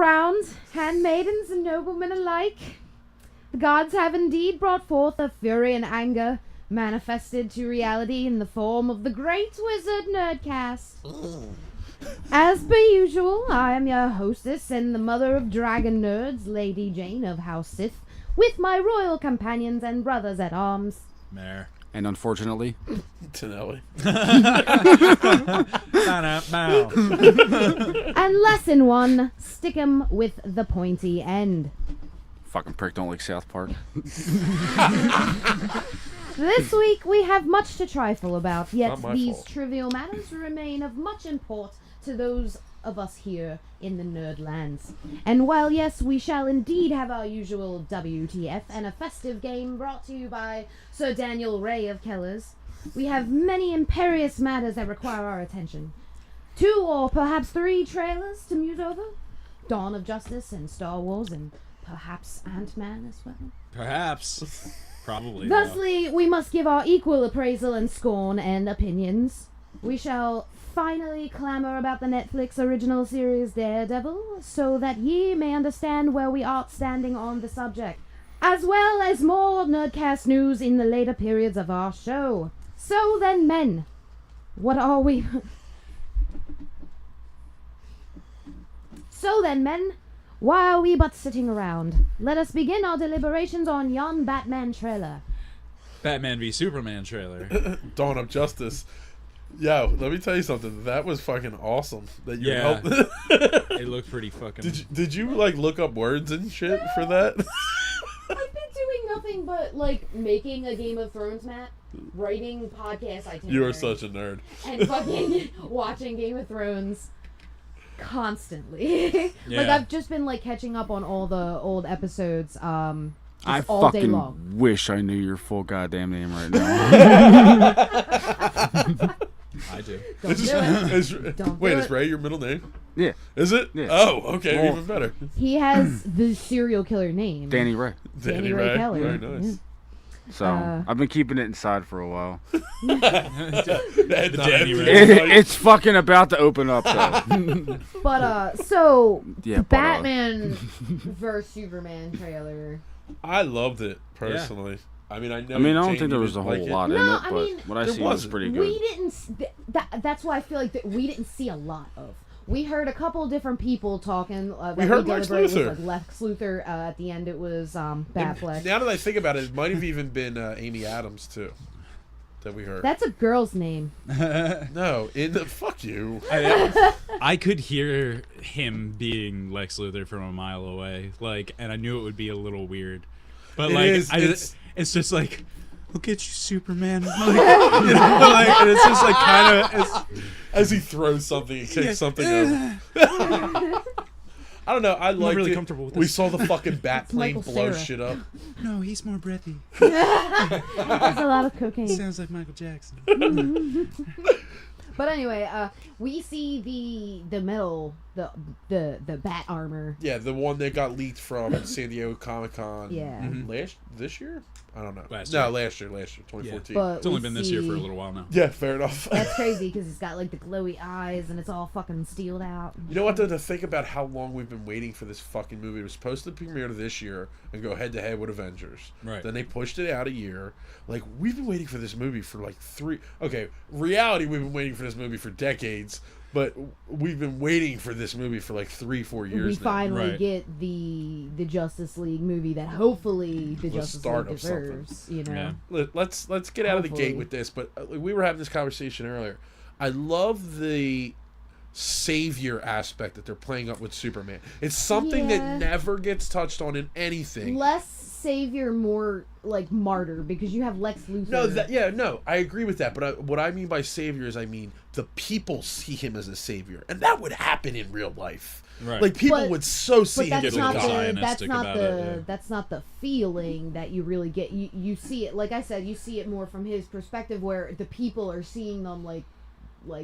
around, handmaidens and noblemen alike. The gods have indeed brought forth a fury and anger, manifested to reality in the form of the great wizard Nerdcast. As per usual, I am your hostess and the mother of dragon nerds, Lady Jane of House Sith, with my royal companions and brothers at arms. Mare. And unfortunately, Tonelli. And lesson 1, stick 'em with the pointy end. fucking prick don't like South Park. This week we have much to trifle about, yet these fault. trivial matters remain of much import to those of us here in the Nerdlands. And while yes, we shall indeed have our usual WTF and a festive game brought to you by Sir Daniel Ray of Kellers, we have many imperious matters that require our attention. 2 or perhaps 3 trailers to muse over. Dawn of Justice and Star Wars and perhaps Ant-Man as well. Perhaps. Probably. Thusly, we must give our equal appraisal and scorn and opinions. We shall finally clamor about the Netflix original series Daredevil, so that ye may understand where we are standing on the subject, as well as more Nerdcast news in the later periods of our show. So then, men, what are we... So then, men, why are we but sitting around? Let us begin our deliberations on yon Batman trailer. Batman v Superman trailer. Dawn of Justice. Yo, let me tell you something. That was fucking awesome. That you helped. It looked pretty fucking... Did you like look up words and shit for that? I've been doing nothing but, like, making a Game of Thrones map, writing podcast itineraries. You are such a nerd. And fucking watching Game of Thrones constantly. Yeah. Like, I've just been, like, catching up on all the old episodes, I all day fucking long. wish I knew your full goddamn name right now. I do. Don't do it. Don't do Is it. Ray your middle name? Yeah, Is it? Yeah. Oh, okay, Well, even better. He has the serial killer name. Danny Ray. Danny Ray Keller. Very nice. Yeah. So I've been keeping it inside for a while. The Danny Ray. It's fucking about to open up though. But, so, Yeah, but, Batman vs. Superman trailer. I loved it personally. I mean, I know. I mean, I don't Jane, think there you was a didn't whole like it. lot in No, it, I but mean, what I there seen was wasn't. pretty good. We didn't. That's why I feel like that we didn't see a lot of. We heard a couple different people talking. We heard Lex Luthor. Like Lex Luthor. At the end, it was Batfleck. Now that I think about it, it might have even been Amy Adams too. That we heard. That's a girl's name. No, fuck you. I could hear him being Lex Luthor from a mile away, like, and I knew it would be a little weird, but It like, is, it's just like, look at you, Superman. Like, you know, like, and it's just like kind of. As he throws something, he kicks something over. I don't know. I liked really it. comfortable with We this. saw the fucking bat plane Michael blow Cera. shit up. No, he's more breathy. There's a lot of cocaine. Sounds like Michael Jackson. But anyway, we see the metal, the bat armor. Yeah, the one that got leaked from San Diego Comic-Con. Yeah. This year? I don't know. Last No, year. last year, 2014. But It's only we been this year for a see- little while now. Yeah, fair enough. That's crazy because it's got like the glowy eyes and it's all fucking steeled out. You know what, though, to think about how long we've been waiting for this fucking movie. It was supposed to premiere this year and go head-to-head with Avengers. Right. Then they pushed it out a year. Like, we've been waiting for this movie for like 3... Okay, reality, we've been waiting for this movie for decades, but we've been waiting for this movie for like 3-4 years We now. finally Right. get the Justice League movie that hopefully the Justice start League of something. deserves. You know. Yeah. Let's get out of the Hopefully. gate with this, but we were having this conversation earlier. I love the savior aspect that they're playing up with Superman. It's something Yeah. that never gets touched on in anything. Less savior, more like martyr, because you have Lex Luthor. No, I agree with that. But what I mean by savior is, I mean the people see him as a savior, and that would happen in real life. Right. Like people But- would so see But him that's as a not god. the Zionistic about it, yeah. that's not the feeling that you really get. You see it, like I said, you see it more from his perspective, where the people are seeing them like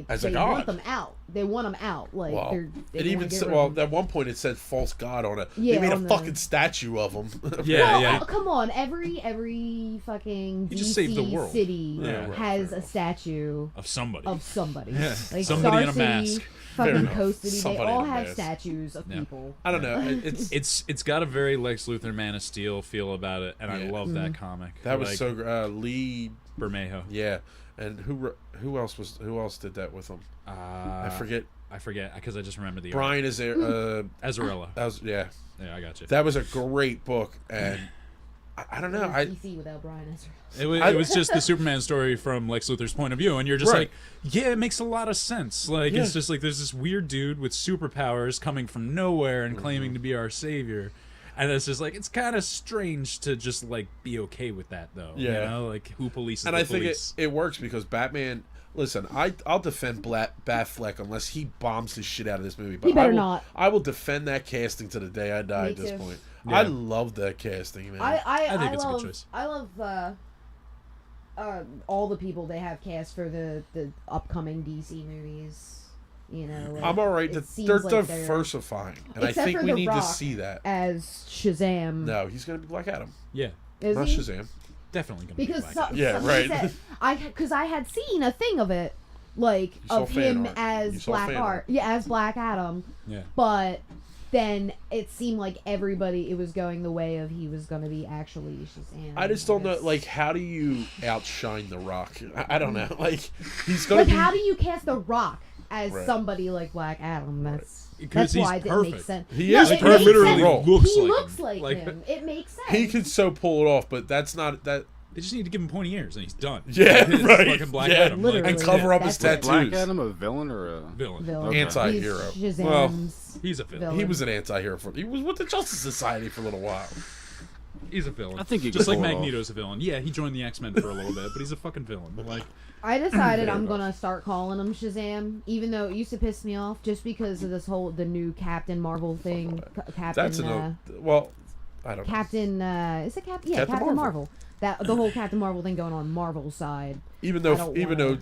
As a they god. want them out. They want them out. Like Well, they it wanna even get said, rid well, of them. at one point it said false god on it. Yeah, they made a on the- fucking statue of him. Yeah, Well, yeah. come on, every fucking He DC just saved the world. city Yeah, right, has fair a enough. statue Of somebody. of somebody. Yeah. Like Somebody Star in a City, mask. fucking enough. Coast City. They Somebody all in a have mask. statues of Yeah. people. I don't know. It's got a very Lex Luthor Man of Steel feel about it, and I Yeah. love that comic. That was Like, so Lee. Bermejo. Yeah, and who else did that with him? I forget. I forget because I just remember the Brian is there. Azarella. Yeah, Yeah, I got you. that was a great book, and I don't know. What is DC without Brian Ezra? It was just the Superman story from Lex Luthor's point of view, and you're just Right. like, yeah, it makes a lot of sense. Like, Yeah. it's just like there's this weird dude with superpowers coming from nowhere and Mm-hmm. claiming to be our savior. And it's just like, it's kind of strange to just like be okay with that, though. Yeah. You know, like who polices and the I think police? it works because Batman. Listen, I'll defend Batfleck unless he bombs the shit out of this movie. But He better I will, not. I will defend that casting to the day I die. Me At this too. point, Yeah. I love that casting, man. I think it's a good choice. I love all the people they have cast for the upcoming DC movies. You know, I'm all right. it seems They're like diversifying, and I Except think for we The need Rock to see that. as Shazam. No, he's gonna be Black Adam, Yeah, Is not he? Shazam. definitely gonna Because be Black Adam. Yeah, somebody right. Said, because I had seen a thing of it, like You saw of fan him art. You as saw Black fan Art, art. yeah, as Black Adam. Yeah. But then it seemed like it was going the way of he was going to be actually Shazam. I just don't know. guess. Like, how do you outshine The Rock? I don't know. Like, he's gonna Like, be. how do you cast The Rock as Right. somebody like Black Adam? That's Because he's why it didn't make perfect. sense. He No, is it perfect makes for the sense. role. He like looks him. like him. It makes sense. He could so pull it off, but that's not that. They just need to give him pointy ears, and he's done. Yeah, It's right. Fucking Black Yeah. Adam. Literally. And cover up his That's Black tattoos. Adam a villain or a villain. Villain. Anti-hero. He's Well, Shazam's He's a villain. villain. He was an anti-hero. He was with the Justice Society for a little while. He's a villain. I think he just could like pull it off. Magneto's a villain. Yeah, he joined the X-Men for a little bit, but he's a fucking villain. Like, I decided Fair I'm enough. gonna start calling him Shazam, even though it used to piss me off just because of the new Captain Marvel thing. Captain, That's enough. Well, I don't know. Captain, is it Captain? Yeah, Captain Captain Marvel. Marvel. That the whole Captain Marvel thing going on Marvel's side. Even I though don't he wanna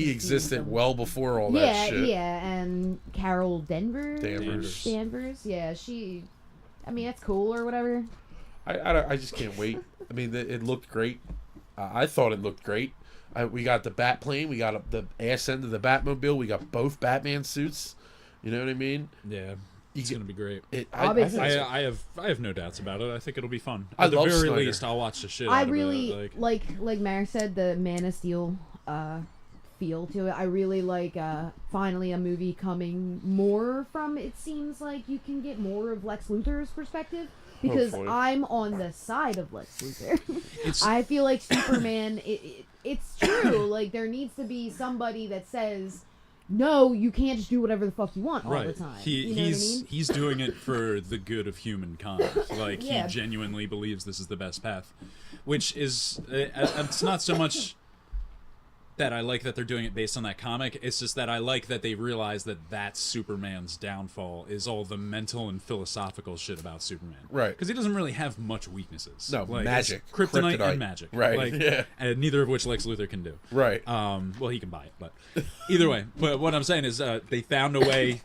existed them. well before all that Yeah, shit. yeah, and Carol Danvers. Danvers. Yeah, she. I mean, that's cool or whatever. I just can't wait. I mean, it looked great. I thought it looked great. We got the bat plane. We got the ass end of the Batmobile. We got both Batman suits. You know what I mean? yeah, You it's get- gonna be great. Obviously. I have no doubts about it. I think it'll be fun. I At the love very Snyder. least, I'll watch the shit I out of really it. like Mary said, the Man of Steel feel to it. I really like finally a movie coming more from. It seems like you can get more of Lex Luthor's perspective because Hopefully. I'm on the side of Lex Luthor. It's- I feel like Superman. It's true. Like there needs to be somebody that says, no, you can't just do whatever the fuck you want all right. the time. He, you know he's what I mean? he's doing it for the good of humankind. Like Yeah. he genuinely believes this is the best path, which is it's not so much that I like that they're doing it based on that comic. It's just that I like that they realize that that's Superman's downfall is all the mental and philosophical shit about Superman. Right. Because he doesn't really have much weaknesses. No, Like, magic. it's kryptonite, Kryptonite. and magic. Right, Like, yeah. And neither of which Lex Luthor can do. Right. Well, he can buy it, but either way. But what I'm saying is, they found a way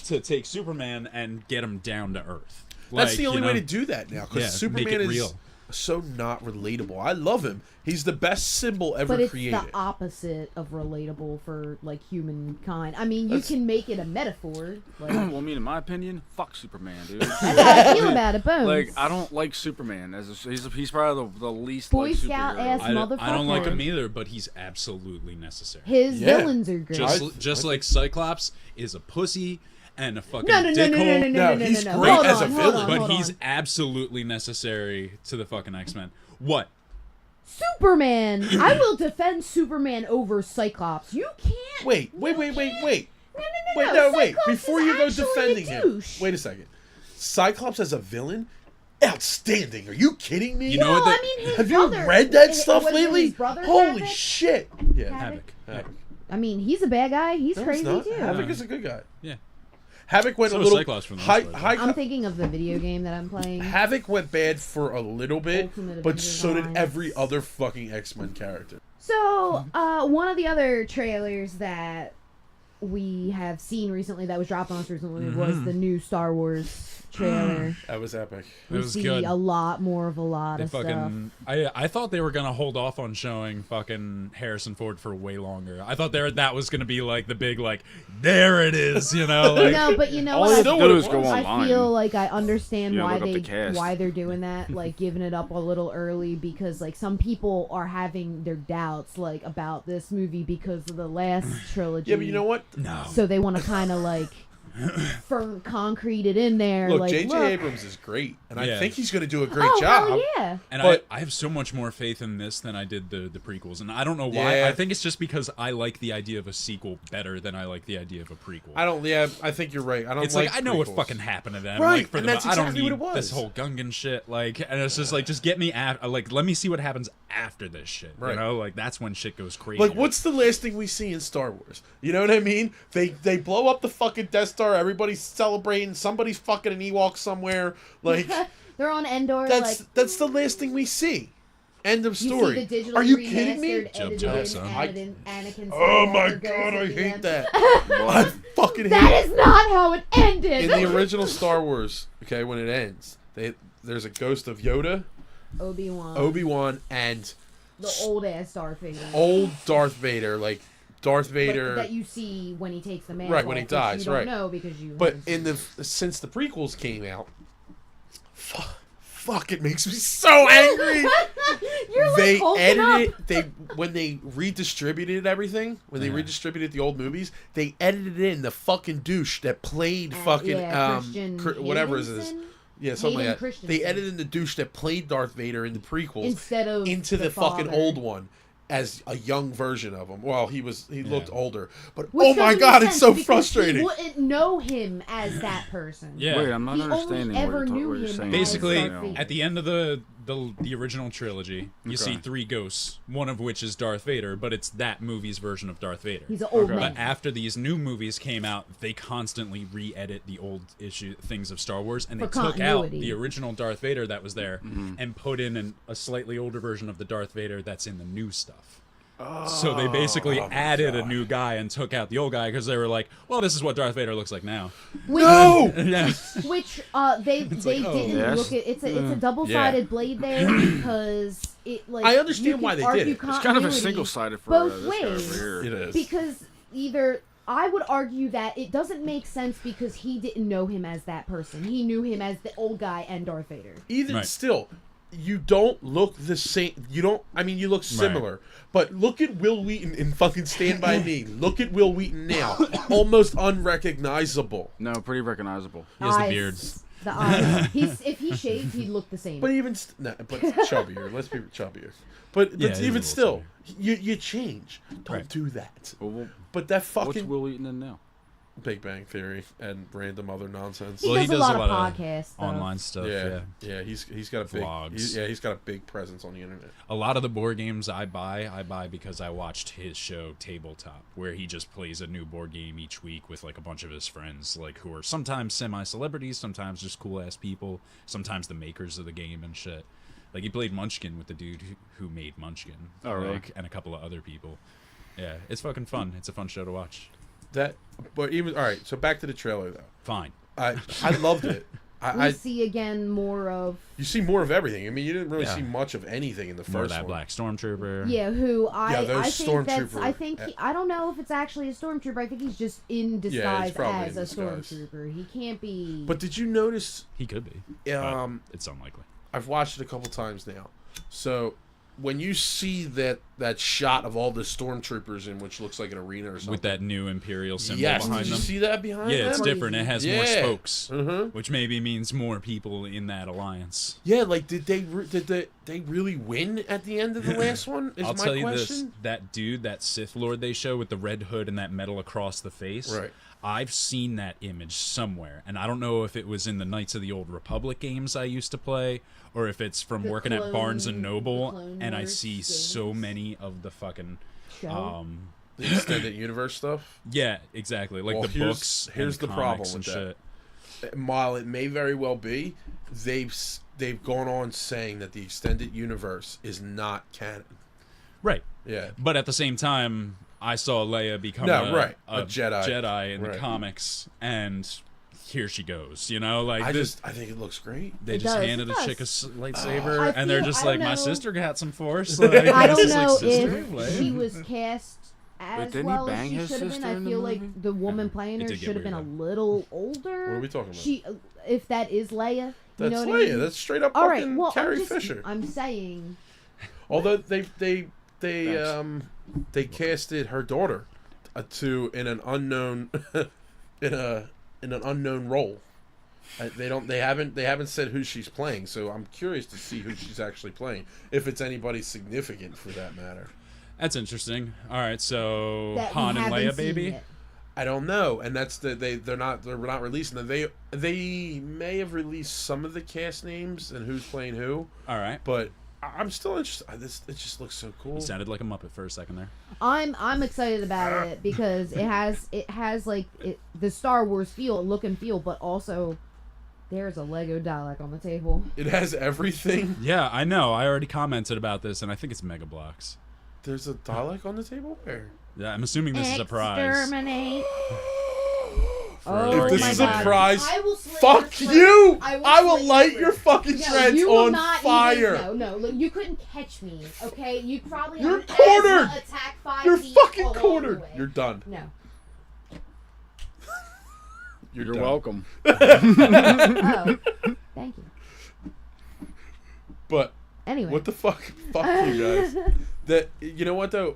to take Superman and get him down to earth. That's Like, the only you way know, to do that now because Yeah, Superman make it is real. so not relatable. I love him. He's the best symbol ever But it's created. the opposite of relatable for like humankind. I mean, you That's- can make it a metaphor. Like, Well, I mean, in my opinion, fuck Superman, dude. that's how I feel about it, Bones. Like, I don't like Superman. He's probably the least Boy like Scout superhero. ass I don't like motherfucker. him either, but he's absolutely necessary. His Yeah. villains are great. Just like Cyclops is a pussy and a fucking no, dickhole. No, he's great Hold as on, a hold villain. on, But hold he's on. absolutely necessary to the fucking X-Men. What? Superman. I will defend Superman over Cyclops. You can't. Wait. No, Wait. wait, Cyclops Before is you go actually a defending him, douche. wait a second. Cyclops as a villain, outstanding. Are you kidding me? You know No, what? I mean his Have you brother. read that His- stuff was it lately? his brother, Holy Havoc? shit! Yeah, Havoc. I mean, he's a bad guy. He's No, crazy he's not. too. Havoc is a good guy. Yeah. Havoc went So a is little Cyclops for the most high. part. I'm thinking of the video game that I'm playing. Havoc went bad for a little bit, Ultimate but Avengers so did Alliance. every other fucking X-Men character. So, one of the other trailers that we have seen recently that was dropped on us recently was the new Star Wars trailer. That was epic. We was see good. a lot more of a lot They of stuff. I thought they were gonna hold off on showing fucking Harrison Ford for way longer. I thought that was gonna be like the big like there it is, you know. Like, No, but you know All what? they have to do is I go was. I online. feel like I understand Yeah, why look up the cast. why they're doing that, like giving it up a little early, because like some people are having their doubts like about this movie because of the last trilogy. Yeah, but you know what? no. So they want to kind of like firm concrete it in there. Look, like, J.J. look. Abrams is great, and I Yeah. think he's going to do a great Oh, job. hell yeah. And But- I have so much more faith in this than I did the prequels, and I don't know why. Yeah. I think it's just because I like the idea of a sequel better than I like the idea of a prequel. I think you're right. I don't It's like like I know what prequels. fucking happened to them. Right, Like, for and the, that's I don't exactly need what it was. this whole Gungan shit. Like, and it's just like, just get me like, let me see what happens after this shit. Right. You know, like that's when shit goes crazy. Like, what's the last thing we see in Star Wars? You know what I mean? They blow up the fucking Death Star. Everybody's celebrating. Somebody's fucking an Ewok somewhere. Like, They're on Endor. that's the last thing we see. End of You story. see the digitally Are you kidding me? remastered, Jump, edited jump, in son. Anakin Oh my Skywalker goes god, at I the hate end. that. I fucking hate That is not how it ended. In the original Star Wars, okay, when it ends, there's a ghost of Yoda, Obi-Wan, and the old ass Darth Vader. old Darth Vader, like Darth Vader. that you see when he takes the mantle. Right, when he which dies, you don't right. know because you. But haven't in seen the since the prequels came out, fuck, it makes me so angry. it. You're like They hulking up. edited when they redistributed everything, when they redistributed the old movies, they edited in the fucking douche that played fucking Christian whatever it is. Haydenson? Yeah, something Hayden like that. Christensen. They edited in the douche that played Darth Vader in the prequels Instead of into the fucking father. old one as a young version of him. Well, he looked older, but Which oh my doesn't god, make it's sense so because frustrating. He wouldn't know him as that person. Yeah. Wait, I'm not He only understanding ever what knew you're him saying. as Basically, Darth Vader. at the end of the original trilogy, you see Okay. 3 ghosts, one of which is Darth Vader, but it's that movie's version of Darth Vader. He's an old Okay. man. But after these new movies came out, they constantly re-edit the old things of Star Wars, and they For took out continuity. the original Darth Vader that was there and put in a slightly older version of the Darth Vader that's in the new stuff. So they basically added a new guy and took out the old guy because they were like, well, this is what Darth Vader looks like now. No! Yeah. Which they like, didn't oh, yes. look at. It's a double-sided blade there because it like I understand you can why they argue did it. It's It's kind of a continuity single-sided for both this guy ways. over It here. is. Because either I would argue that it doesn't make sense because he didn't know him as that person. He knew him as the old guy and Darth Vader. Even Right. still, you don't look the same. You don't. I mean, you look similar. But look at Will Wheaton in fucking Stand By Me. Look at Will Wheaton now. Almost unrecognizable. No, pretty recognizable. He has the Eyes, beard. The eyes. If he shaved, he'd look the same. But even but chubbier. Let's be chubbier. But Yeah, he's a even little still, you change. Don't Right. do that. Well, But that what's fucking Will Eaton in now? Big Bang Theory and random other nonsense. He Well, he does does a a lot lot of podcast stuff. online stuff. yeah, he's got a big Vlogs. he's got a big presence on the internet. A lot of the board games I buy because I watched his show Tabletop, where he just plays a new board game each week with like a bunch of his friends, like who are sometimes semi-celebrities, sometimes just cool-ass people, sometimes the makers of the game and shit. Like he played Munchkin with the dude who made Munchkin, Oh, really? and a couple of other people. Yeah, it's fucking fun. It's a fun show to watch. But even all right. So back to the trailer though. Fine. I loved it. We see again more of You see more of everything. I mean, you didn't really Yeah. see much of anything in the More of first that one. black stormtrooper. who those I think that's stormtrooper- I think I don't know if it's actually a stormtrooper. I think he's just in disguise probably as in a disguise. stormtrooper. He can't be. But did you notice? He could be. but it's unlikely. I've watched it a couple times now. So when you see that shot of all the stormtroopers in which looks like an arena or something, With that new Imperial symbol yes, behind did you them. see that behind Yeah, them? it's different. It has more Yeah. spokes, Mhm. which maybe means more people in that alliance. Yeah, like did they really win at the end of the last one? Is I'll my tell you question. this: that dude, that Sith Lord they show with the red hood and that metal across the face. Right. I've seen that image somewhere, and I don't know if it was in the Knights of the Old Republic games I used to play, or if it's from The working at Barnes and Clone- the Noble, Clone and I Wars see so games. many of the fucking. show. The extended universe stuff. Yeah, exactly. Like Well, the here's- books. here's and the problem comics with and that. shit. While it may very well be, they've gone on saying that the extended universe is not canon. Right. Yeah. But at the same time, I saw Leia become No, a right, a Jedi. Jedi in Right. the comics, and here she goes. You know, like I think it looks great. they It just does, handed it a does. chick a lightsaber, I and they're feel- just I like, don't my know. sister got some force. Like, I don't it's just know like, sister, if like- she was cast as didn't he well as bang she his should have been. sister I in the feel movie? like the woman playing It her did get should have been a weird, little older. What are we talking about? She, if that is Leia, you That's know what Leia. I mean? That's straight up All right. fucking Well, Carrie Fisher. I'm saying. Although they casted her daughter in an unknown in an unknown role. They haven't said who she's playing, so I'm curious to see who she's actually playing, if it's anybody significant for that matter. That's interesting. All right, so That we Han and haven't Leia, seen baby. yet. I don't know, and that's they're not releasing them. They may have released some of the cast names and who's playing who, All right. but I'm still interested. It just looks so cool. You sounded like a Muppet for a second there. I'm excited about it because it has like the Star Wars look and feel, but also there's a Lego Dalek on the table. It has everything. Yeah, I know. I already commented about this, and I think it's Mega Bloks. There's a Dalek on the table. Where? Yeah, I'm assuming this is a prize. Exterminate. For If this my is a God. prize, I will slit fuck your you! throat. I will slit light your your throat. fucking No, shreds you will on not fire. No, look, you couldn't catch me. Okay, you probably You're have an cornered. asthma attack 5 You're feet fucking along the cornered. way. You're done. No. You're done. welcome. Oh, thank you. But Anyway. what the fuck? Fuck you guys. You know what though?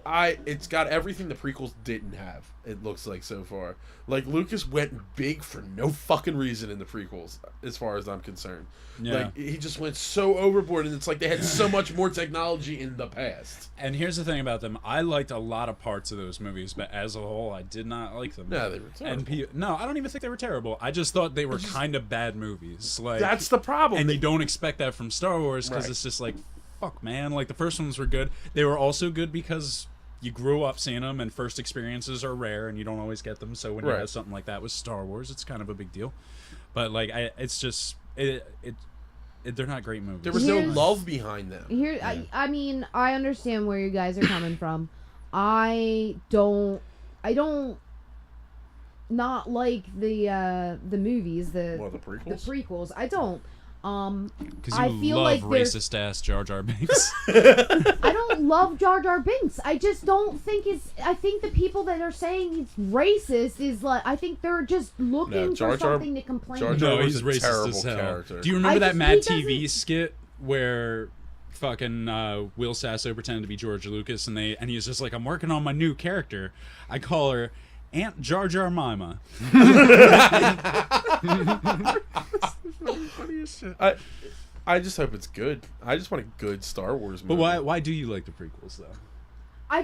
It's got everything the prequels didn't have. It looks like so far. Like Lucas went big for no fucking reason in the prequels, as far as I'm concerned. Yeah. Like he just went so overboard, and it's like they had so much more technology in the past. And here's the thing about them. I liked a lot of parts of those movies, but as a whole, I did not like them. No, they were terrible. And no, I don't even think they were terrible. I just thought they were kind of bad movies. Like That's the problem. and you don't expect that from Star Wars because Right. it's just like, fuck, man. Like the first ones were good. They were also good because you grew up seeing them, and first experiences are rare, and you don't always get them. So when you Right. have something like that with Star Wars, it's kind of a big deal. But like, it's just they're not great movies. There was no Here's- love behind them. Here, I mean, I understand where you guys are coming from. I don't not like the movies, the prequels. prequels. I don't. Because I you feel love like there's- racist ass Jar Jar Binks. I don't love Jar Jar Binks. I just don't think it's. I think the people that are saying it's racist is like. I think they're just looking Jar for Jar- something to complain Jar about. Jar No, was he's a racist terrible as hell. character. Do you remember that just- Mad he TV doesn't- skit where fucking Will Sasso pretended to be George Lucas and he's just like, I'm working on my new character. I call her Aunt Jar Jar Mima. I just hope it's good. I just want a good Star Wars movie. But why do you like the prequels though? I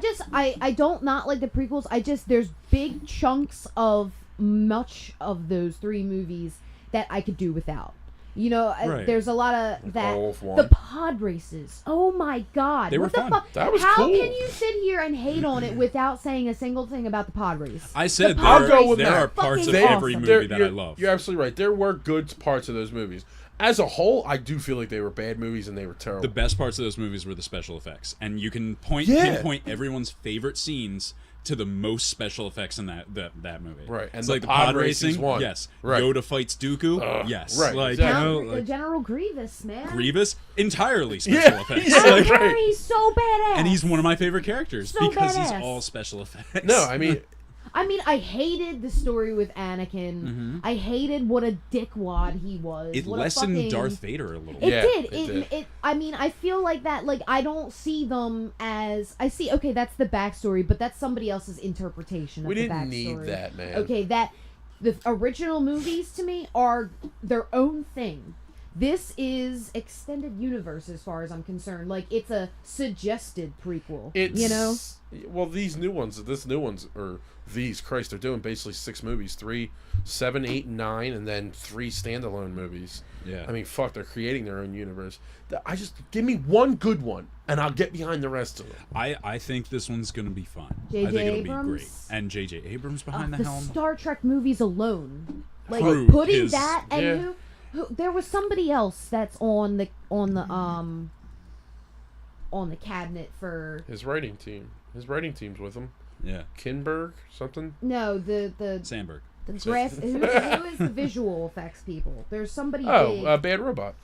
don't not like the prequels. There's big chunks of much of those 3 movies that I could do without. You know, Right. there's a lot of that. all of one. The pod races. Oh my god. They were what the fun. fuck? That was How cool. can you sit here and hate on it without saying a single thing about the pod race? I said I'll there, go with there that. are parts of Fucking every awesome. movie that I love. You're absolutely right. There were good parts of those movies. As a whole, I do feel like they were bad movies and they were terrible. The best parts of those movies were the special effects, and you can Yeah. pinpoint everyone's favorite scenes to the most special effects in that movie. Right, and It's the like the pod pod racing's racing. one. Yes. Right. Yoda fights Dooku. Yes. right, Like exactly. you know, like, General Grievous, man. Grievous entirely special Yeah, effects. yeah. Like, Right. He's so badass. and he's one of my favorite characters So because he's badass. all special effects. No, I mean, I hated the story with Anakin. I hated what a dickwad he was. it What a lessened fucking- Darth Vader a little It bit. Yeah, did. it did. I mean, I feel like that. Like, I don't see them as. I see. Okay, that's the backstory, but that's somebody else's interpretation of we the didn't backstory. need that, man. Okay, the original movies to me are their own thing. This is extended universe as far as I'm concerned. Like, it's a suggested prequel. You know. Well, these new ones, Christ, they're doing basically 6 movies: 3, 7, 8, and 9, and then 3 standalone movies. Yeah. I mean, fuck, they're creating their own universe. I just give me one good one, and I'll get behind the rest of them. I think this one's gonna be fun. J.J. I think it'll be great. Abrams? And J.J. Abrams behind the the helm. Star Trek movies alone, like True, putting his- that and Yeah. who there was somebody else that's on the cabinet for His writing team's with him. Yeah. Kinberg, something. no the Sandberg. The who is the visual effects people? There's somebody big. Bad Robot.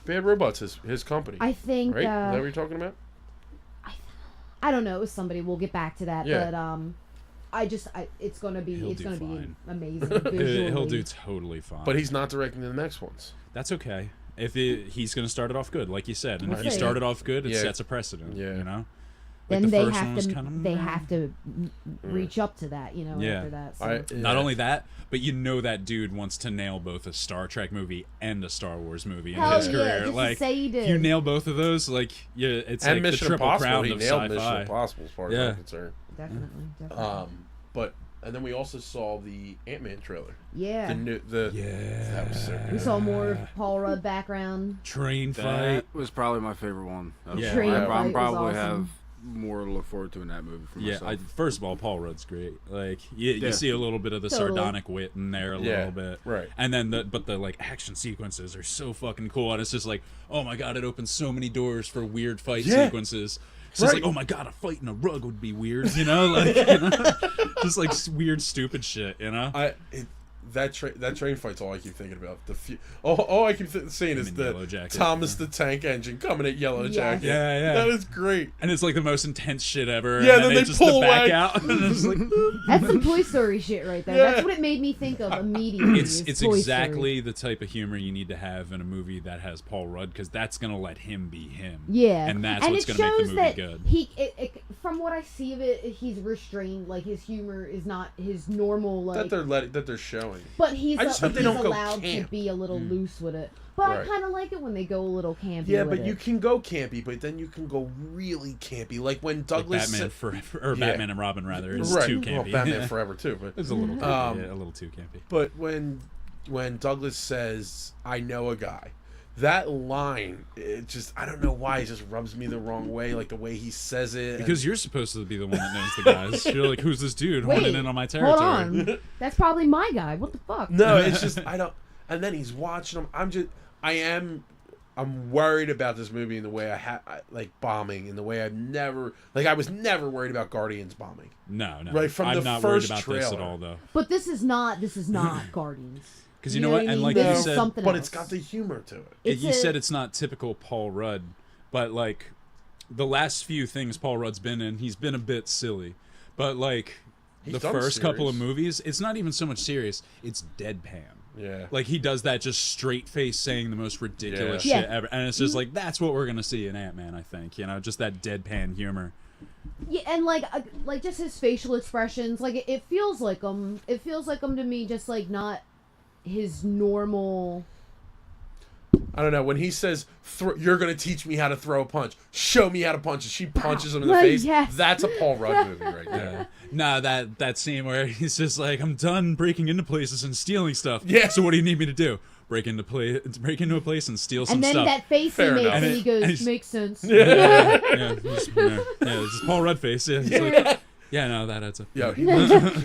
Bad Robot's his company. I think. Right? Is that what you're talking about? I don't know. It was somebody. We'll get back to that. Yeah. But it's gonna be fine. amazing. Visually. He'll do totally fine. But he's not directing the next ones. That's okay. If he's going to start it off good, like you said, and if you Okay. start it off good, it Yeah. sets a precedent. Yeah. You know. Then Like the they first have one was to kinda they have to reach up to that, you know. Yeah. After that. So. Not only that, but you know that dude wants to nail both a Star Trek movie and a Star Wars movie in Hell his yeah, career. just to like, say he did. if you nail both of those, like, yeah, it's And like the Mission triple Impossible. crown He of nailed sci-fi. Mission Impossible as far as I'm concerned. Definitely. But and then we also saw the Ant-Man trailer. Yeah. That was so good. We saw more of Paul Rudd background. Train fight. That was probably my favorite one. Yeah. Train I fight was probably awesome. have more to look forward to in that movie for Yeah, myself. first of all, Paul Rudd's great. Like, you Yeah. see a little bit of the Totally. sardonic wit in there a little bit, right. And then the like action sequences are so fucking cool, and it's just like, oh my god, it opens so many doors for weird fight sequences. It's just Right. like, oh my god, a fight in a rug would be weird, you know, like, you know? Just like weird, stupid shit, you know. That train fight's all I keep thinking about. All I keep seeing is in the Yellow Jacket. Thomas the Tank Engine coming at Yellow Yes. Jacket. Yeah. That is great. And it's like the most intense shit ever. Yeah, and then they they just pull the back away. out. And it's like, That's some Toy Story shit right there. Yeah. That's what it made me think of immediately. it's is Toy exactly the type of humor you need to have in a movie that has Paul Rudd, because that's gonna let him be him. Yeah, and that's and what's it gonna make the shows movie that good. From what I see of it, he's restrained. Like his humor is not his normal. Like, that they're showing. but he's I just hope they don't go allowed to camp. be a little loose with it. But Right. I kind of like it when they go a little campy. Yeah, with but it. you can go campy, but then you can go really campy. Like when Like Douglas Batman Forever, or Batman and Robin rather, is right. too Well, campy. Batman Forever too, but It's a little too, a little too campy. But when Douglas says, "I know a guy," that line, it just, I don't know why, it just rubs me the wrong way. Like the way he says it. Because you're supposed to be the one that knows the guys. You're like, who's this dude horning in on my territory? Hold on. That's probably my guy. What the fuck? No, it's just I don't. And then he's watching them. I'm worried about this movie in the way like bombing, in the way I was never worried about Guardians bombing. No. Right from I'm the not first worried about this at trailer. all, though. But this is not Guardians. Because you know what? I And mean? like This you is said, something But else. it's got the humor to it. you said it's not typical Paul Rudd, but like the last few things Paul Rudd's been in, he's been a bit silly. But like He's the done first couple of serious. movies, it's not even so much serious, it's deadpan. Yeah. Like he does that just straight face saying the most ridiculous Yeah. shit ever. And it's just like, that's what we're going to see in Ant-Man, I think. You know, just that deadpan humor. Yeah, and like just his facial expressions, like it feels like him. It feels like him to me, just like not his normal. I don't know, when he says, "You're going to teach me how to throw a punch. Show me how to punch," and she punches him in the Like, face. yes. That's a Paul Rudd movie right there. Yeah. Nah, that scene where he's just like, I'm done breaking into places and stealing stuff. Yeah. So what do you need me to do? Break into a place and steal some And then stuff. that face Fair he makes, enough. and he goes, And he's- "Makes sense." yeah, it's Paul Rudd face. Yeah, it's like, yeah, no, that adds up. Yeah, he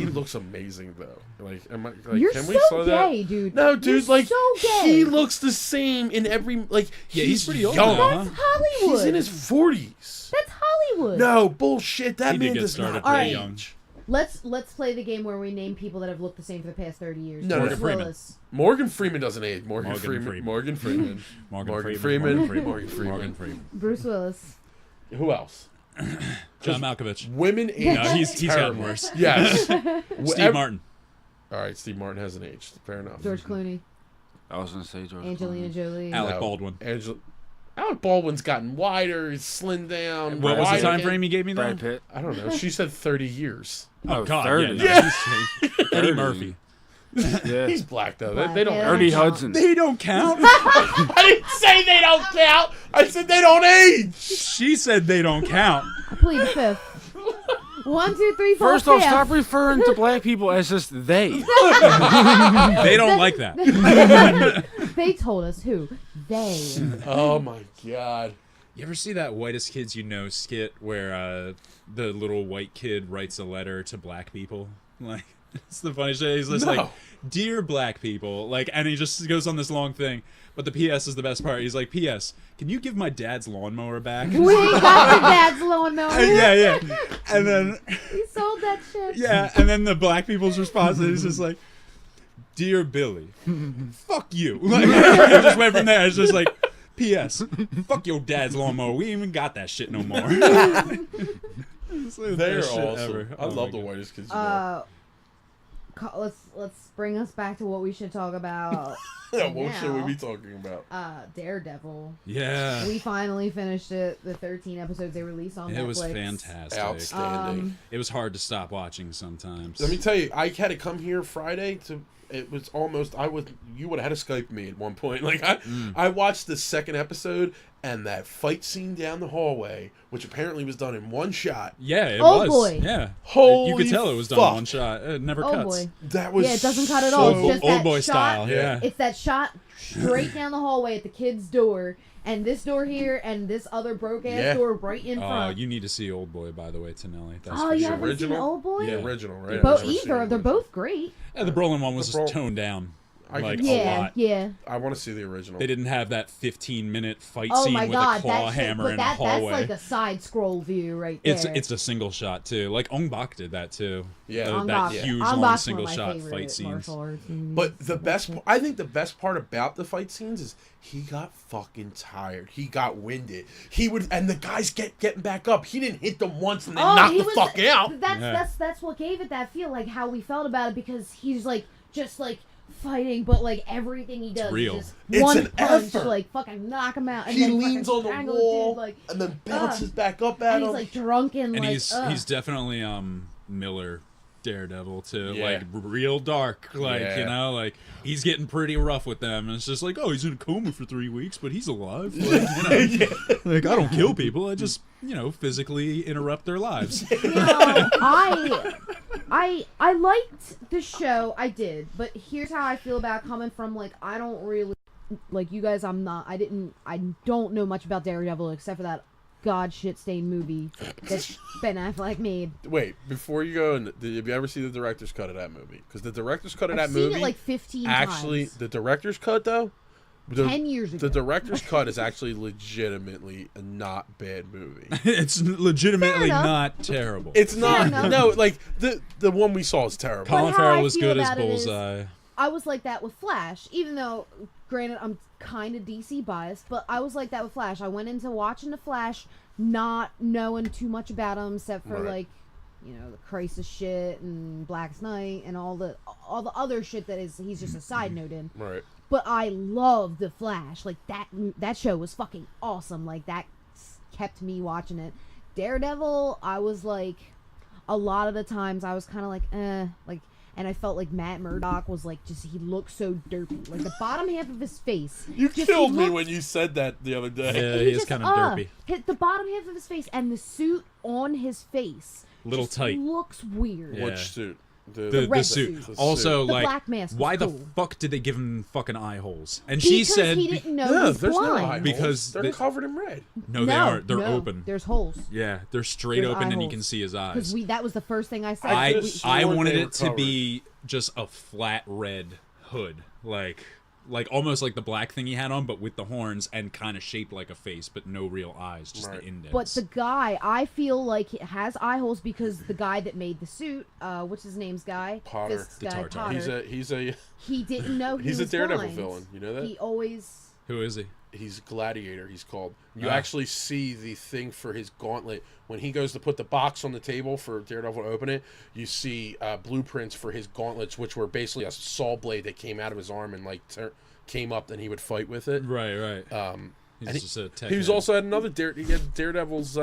looks amazing though. Like, You're can so we slow gay, that? dude. No, dude, You're like so gay. he looks the same in every Yeah, he's pretty old young. now, That's huh? Hollywood. He's in his 40s. That's Hollywood. No bullshit. That He did man get does started not pretty age. young. Let's play the game where we name people that have looked the same for the past 30 years. No, Bruce Morgan Freeman. Willis. Morgan Freeman doesn't age. Morgan Morgan Freeman. Freeman. Morgan Freeman. Morgan Freeman. Bruce Willis. Who else? John Malkovich. Women age. No, he's gotten terrible. worse. Yes. Steve Martin. All right, Steve Martin hasn't aged. Fair enough. George Clooney. I was gonna say George. Angelina Clooney. Jolie. Alec Baldwin. Alec Baldwin's gotten wider. He's slimmed down. What was the wider time again. frame you gave me Brad though? Pitt. I don't know. She said 30 years. Oh, God, 30. yeah. No, he's Eddie 30. Murphy. Yeah. He's black though. Black, They don't. yeah. Ernie Hudson. They don't count. I didn't say they don't count. I said they don't age. She said they don't count. I plead the fifth. 1, 2, 3, 4, First off, fifth. stop referring to black people as just they. They don't like that. They told us who. They. Oh my god. You ever see that Whitest Kids You Know skit where the little white kid writes a letter to black people? Like, it's the funny shit. He's just No. like, "Dear black people," like, and he just goes on this long thing. But the P.S. is the best part. He's like, "P.S. Can you give my dad's lawnmower back?" We ain't got your dad's lawnmower. yeah. And then, He sold that shit. yeah, and then the black people's response is just like, Dear Billy, fuck you. Like, it just went from there. It's just like, P.S. Fuck your dad's lawnmower. We ain't even got that shit no more. They're Best shit awesome. ever. I Oh love my the God. whitest kids. You know. Let's bring us back to what we should talk about. What should we now. be talking about? Daredevil. Yeah. We finally finished it. The 13 episodes they released on Netflix. It was fantastic. Outstanding. It was hard to stop watching sometimes. Let me tell you, I had to come here Friday to. It was almost. You would have had to Skype me at one point. Like I watched the second episode and that fight scene down the hallway, which apparently was done in one shot. Yeah, it Oh, was. boy. Yeah. Holy you could tell it was done fuck. in one shot. It never Oh cuts. boy. That was Yeah, it doesn't cut at all. It's so- just Old that boy shot. style. Yeah. It's that shot straight down the hallway at the kid's door, and this door here, and this other broke ass Yeah. door right in Oh, front. you need to see Old Boy, by the way, Tonelli. That's Oh, for you sure. haven't seen Original? Old Boy? Yeah. Original, right? Both, I've never seen either. it. They're both great. Yeah, the Brolin one was The Brolin- toned down. I Like, can- a Yeah, lot. yeah. I want to see the original. They didn't have that 15-minute fight Oh scene my with god, a claw that shit, hammer but in that's a hallway. like a side scroll view right there. It's a single shot too. Like Ong Bak did that too. Yeah. that Ong-Bak. huge Ong-Bak's long one of single my shot favorite fight scenes. martial arts movies. But I think the best part about the fight scenes is he got fucking tired. He got winded. And the guys getting back up. He didn't hit them once and then knock he the was- fuck out. That's what gave it that feel, like how we felt about it, because he's like just like fighting, but like everything he does real. is just It's one an punch, effort. like fucking knock him out. And He then leans fucking on the strangle wall dude, like, and then bounces back up at and him. he's like drunken, And like he's definitely Miller Daredevil too. Yeah. Like real dark. Like, Yeah. you know, like he's getting pretty rough with them. And it's just like, oh, he's in a coma for 3 weeks, but he's alive. Like, you know, like I don't kill people. I just, physically interrupt their lives. I liked the show, I did, but here's how I feel about it, coming from like I don't really like you guys. I don't know much about Daredevil except for that god shit stained movie that Ben Affleck made. Wait, before you go, did you ever see the director's cut of that movie? Because the director's cut of I've that seen movie, it like 15 actually, times. the director's cut though, 10 years ago. the director's cut is actually legitimately a not bad movie. It's legitimately Fair enough. not terrible. It's not. enough. No, like the one we saw is terrible. But Colin how Farrell I was feel good as about it is- Bullseye. I was like that with Flash, even though, granted, I'm kind of DC biased, but I was like that with Flash. I went into watching the Flash not knowing too much about him, except for Right. like, the Crisis shit and Black Knight and all the other shit that he's just a side note in. Right. But I love the Flash. Like that show was fucking awesome. Like that kept me watching it. Daredevil, I was like, a lot of the times I was kind of like, and I felt like Matt Murdock was like, he looked so derpy. Like the bottom half of his face. You just, killed he me looked- when you said that the other day. Yeah, he is just, kind of derpy. Hit the bottom half of his face and the suit on his face. Little just tight. Looks weird. Yeah. Which suit? The red suit. suit. Also, The like, black mask was why the cool. fuck did they give him fucking eye holes? And she Because said, he didn't know No, he's there's blind. no eye holes. Because they're they- covered in red. no, they aren't. They're no, open. There's holes. Yeah, they're straight There's open eye and you holes. can see his Because eyes. that was the first thing I said. I just swore wanted they were it to be just a flat red hood, like almost like the black thing he had on, but with the horns and kind of shaped like a face, but no real eyes, just Right. the index. But the guy, I feel like it has eye holes because the guy that made the suit, what's his name's guy? Potter. This The guy, Tartar. Potter. He's a He didn't know he he's a was Daredevil blind. villain. You know that? He always... Who is he? He's Gladiator. He's called. You Ah. actually see the thing for his gauntlet when he goes to put the box on the table for Daredevil to open it. You see blueprints for his gauntlets, which were basically a saw blade that came out of his arm and came up, and he would fight with it. Right. And He's just a tech he was head. also had another he had Daredevil's.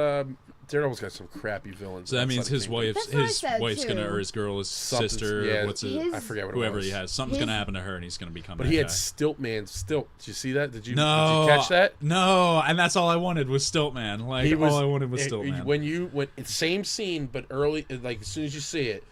Daredevil's got some crappy villains. So that means outside his of Kingdom. That's what I his said, wife's gonna, too. or his girl, his Something's- sister, yeah, what's his, His- I forget what whoever it was. he has, something's His- gonna happen to her, and he's gonna become. But that he had guy. Stiltman. Did you see that? Did you No, catch that? No, and that's all I wanted was Stiltman. Like all I wanted was Stiltman. When it's same scene, but early, like as soon as you see it,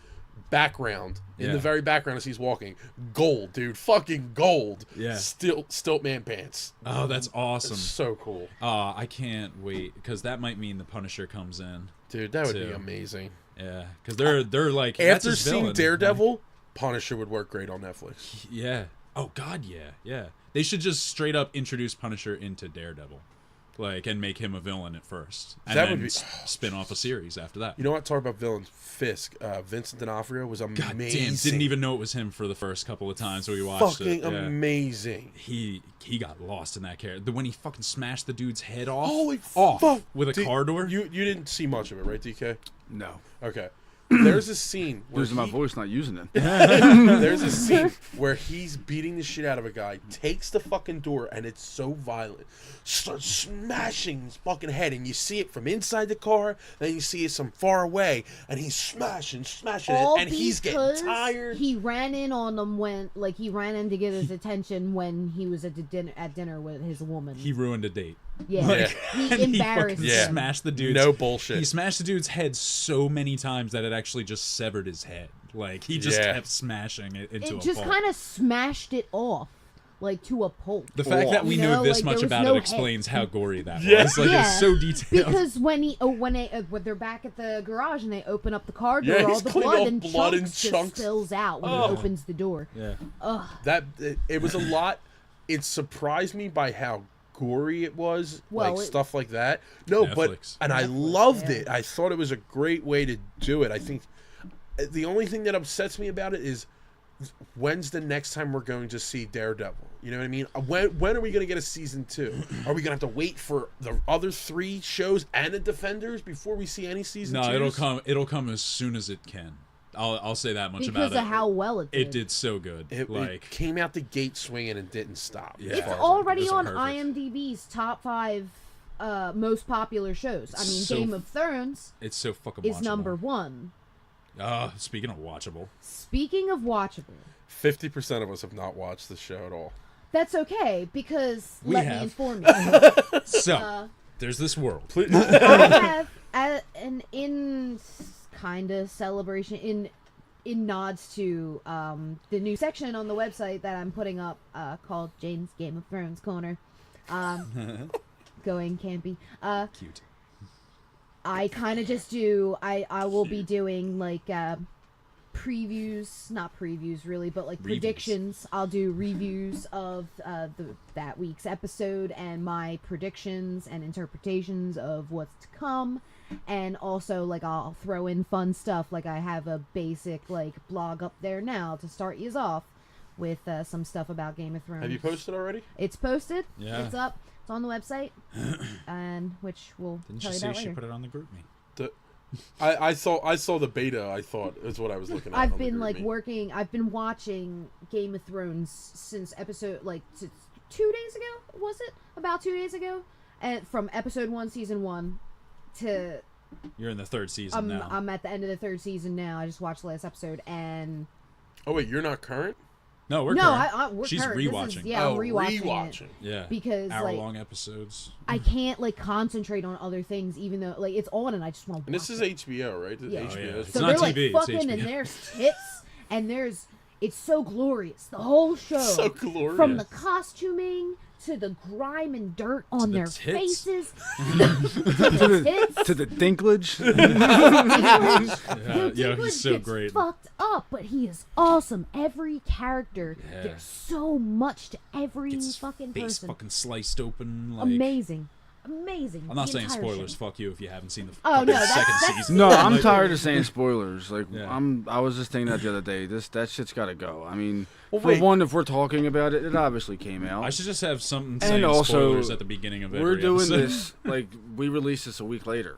background in Yeah. the very background as he's walking, gold, dude, fucking gold. Yeah. Stiltman pants. Oh, that's awesome. It's so cool, I can't wait because that might mean the Punisher comes in. dude. That would be Too. amazing. Yeah, because they're like that's After his seeing villain. Daredevil, Punisher would work great on Netflix. Yeah. Oh God, yeah. They should just straight up introduce Punisher into Daredevil. like, and make him a villain at first, and That then would be- spin off a series after that. You know what? Talk about villains. Fisk, Vincent D'Onofrio was amazing. God damn, didn't even know it was him for the first couple of times we watched Fucking it. Yeah. amazing. He got lost in that character. When he fucking smashed the dude's head off, Holy off fuck. with a car door. You didn't see much of it, right, DK? No. Okay. There's a scene where Losing my voice, not using it. there's a scene where he's beating the shit out of a guy, takes the fucking door, and it's so violent, starts smashing his fucking head, and you see it from inside the car, then you see it from far away, and he's smashing All it, and he's getting because tired. He ran in on them when, like, he ran in to get his attention when he was at dinner with his woman. He ruined a date. Yeah, he And embarrassed. He Yeah. him. smashed the dude's. No bullshit. He smashed the dude's head so many times that it actually just severed his head. Like he just Yeah. kept smashing it into It a just pulp. kind of smashed it off, like to a pulp. The fact that we You knew know, this like, much there was about no it explains how gory that Yeah. was. Like Yeah. it's so detailed. Because when they're back at the garage and they open up the car door, Yeah, all he's the cleaning blood off and blood and chunks chunks. just spills out when he opens the door. yeah. It was a lot. It surprised me by how gory it was, Well, like it- stuff like that. No, Netflix. but I Netflix, loved yeah. it. I thought it was a great way to do it. I think the only thing that upsets me about it is when's the next time we're going to see Daredevil? You know what I mean? When are we going to get a season 2? Are we going to have to wait for the other 3 shows and the Defenders before we see any season 2? No, it'll come. It'll come as soon as it can. I'll say that much Because about it. of how well it did. It did so good. It came out the gate swinging and didn't stop. Yeah. as It's far as already It was on perfect. IMDb's top 5 most popular shows. I mean, So- Game of Thrones It's so fucking is watchable. number 1. Speaking of watchable, Speaking of watchable, 50% of us have not watched the show at all. that's okay because We let me have. inform you. so there's this world. I have an in kind of celebration in nods to the new section on the website that I'm putting up called Jane's Game of Thrones Corner. Going campy. Cute. I kind of just do. I will be doing like previews, not previews really, but like Reviews. predictions. I'll do reviews of that week's episode and my predictions and interpretations of what's to come. And also, like, I'll throw in fun stuff. Like, I have a basic like blog up there now to start yous off with some stuff about Game of Thrones. Have you posted already? It's posted. Yeah. It's up. It's on the website, and which we'll Didn't tell you you say about she later. put it on the group me? I saw the beta. I thought is what I was looking at. I've on the been like GroupMe. working. I've been watching Game of Thrones since episode 2 days ago. Was it about 2 days ago? And from episode 1, season 1, to You're in the 3rd season now. I'm at the end of the 3rd season now. I just watched the last episode, and Oh wait, you're not current? no, we're no, current. we're She's current. This is- rewatching. yeah, I'm Oh, rewatching it Yeah. because like hour-long episodes. I can't like concentrate on other things, even though like it's on and I just want to. And this is HBO, right? Yeah. HBO. Oh, yeah. is- It's So not they're like TV, it's fucking, and HBO. there's tits, and it's so glorious. The whole show, So glorious. from the costuming to the grime and dirt on the their tits. faces, to the tits. To the dinklage. Dinklage yeah, he's so gets great. fucked up, but he is awesome. Every character, Yeah. there's so much to every Gets his fucking face person. fucking sliced open. Like, Amazing. I'm not The saying entire spoilers. show. Fuck you if you haven't seen the Oh, fucking no, that's- second that's- season. No, I'm Like, tired of saying spoilers. Like Yeah. I was just thinking that the other day. That shit's got to go. I mean, Well, for wait. one, if we're talking about it, it obviously came out. I should just have something And saying also, spoilers at the beginning of every We're doing episode. this like we release this a week later.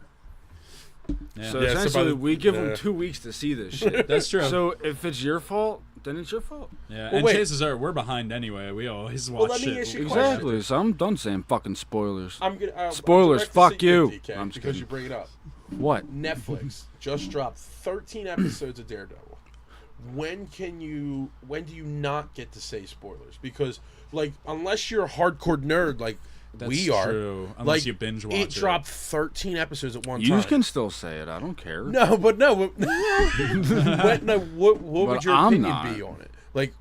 Yeah. So Yeah, so by essentially, the- we give them yeah. 2 weeks to see this shit. That's true. So if it's your fault, then it's your fault. yeah, Well, and wait. chances are we're behind anyway. We always watch let me shit. ask you a Exactly. So I'm done saying fucking spoilers. I'm gonna Spoilers, I'll direct fuck this at you. DK, I'm just because kidding. you bring it up. What? Netflix just dropped 13 episodes of Daredevil. When do you not get to say spoilers? Because like unless you're a hardcore nerd like That's we are, true. Unless like, you binge watch it it. dropped 13 episodes at one You time. can still say it. I don't care. No, but no. what would But your I'm opinion not. be on it? Like,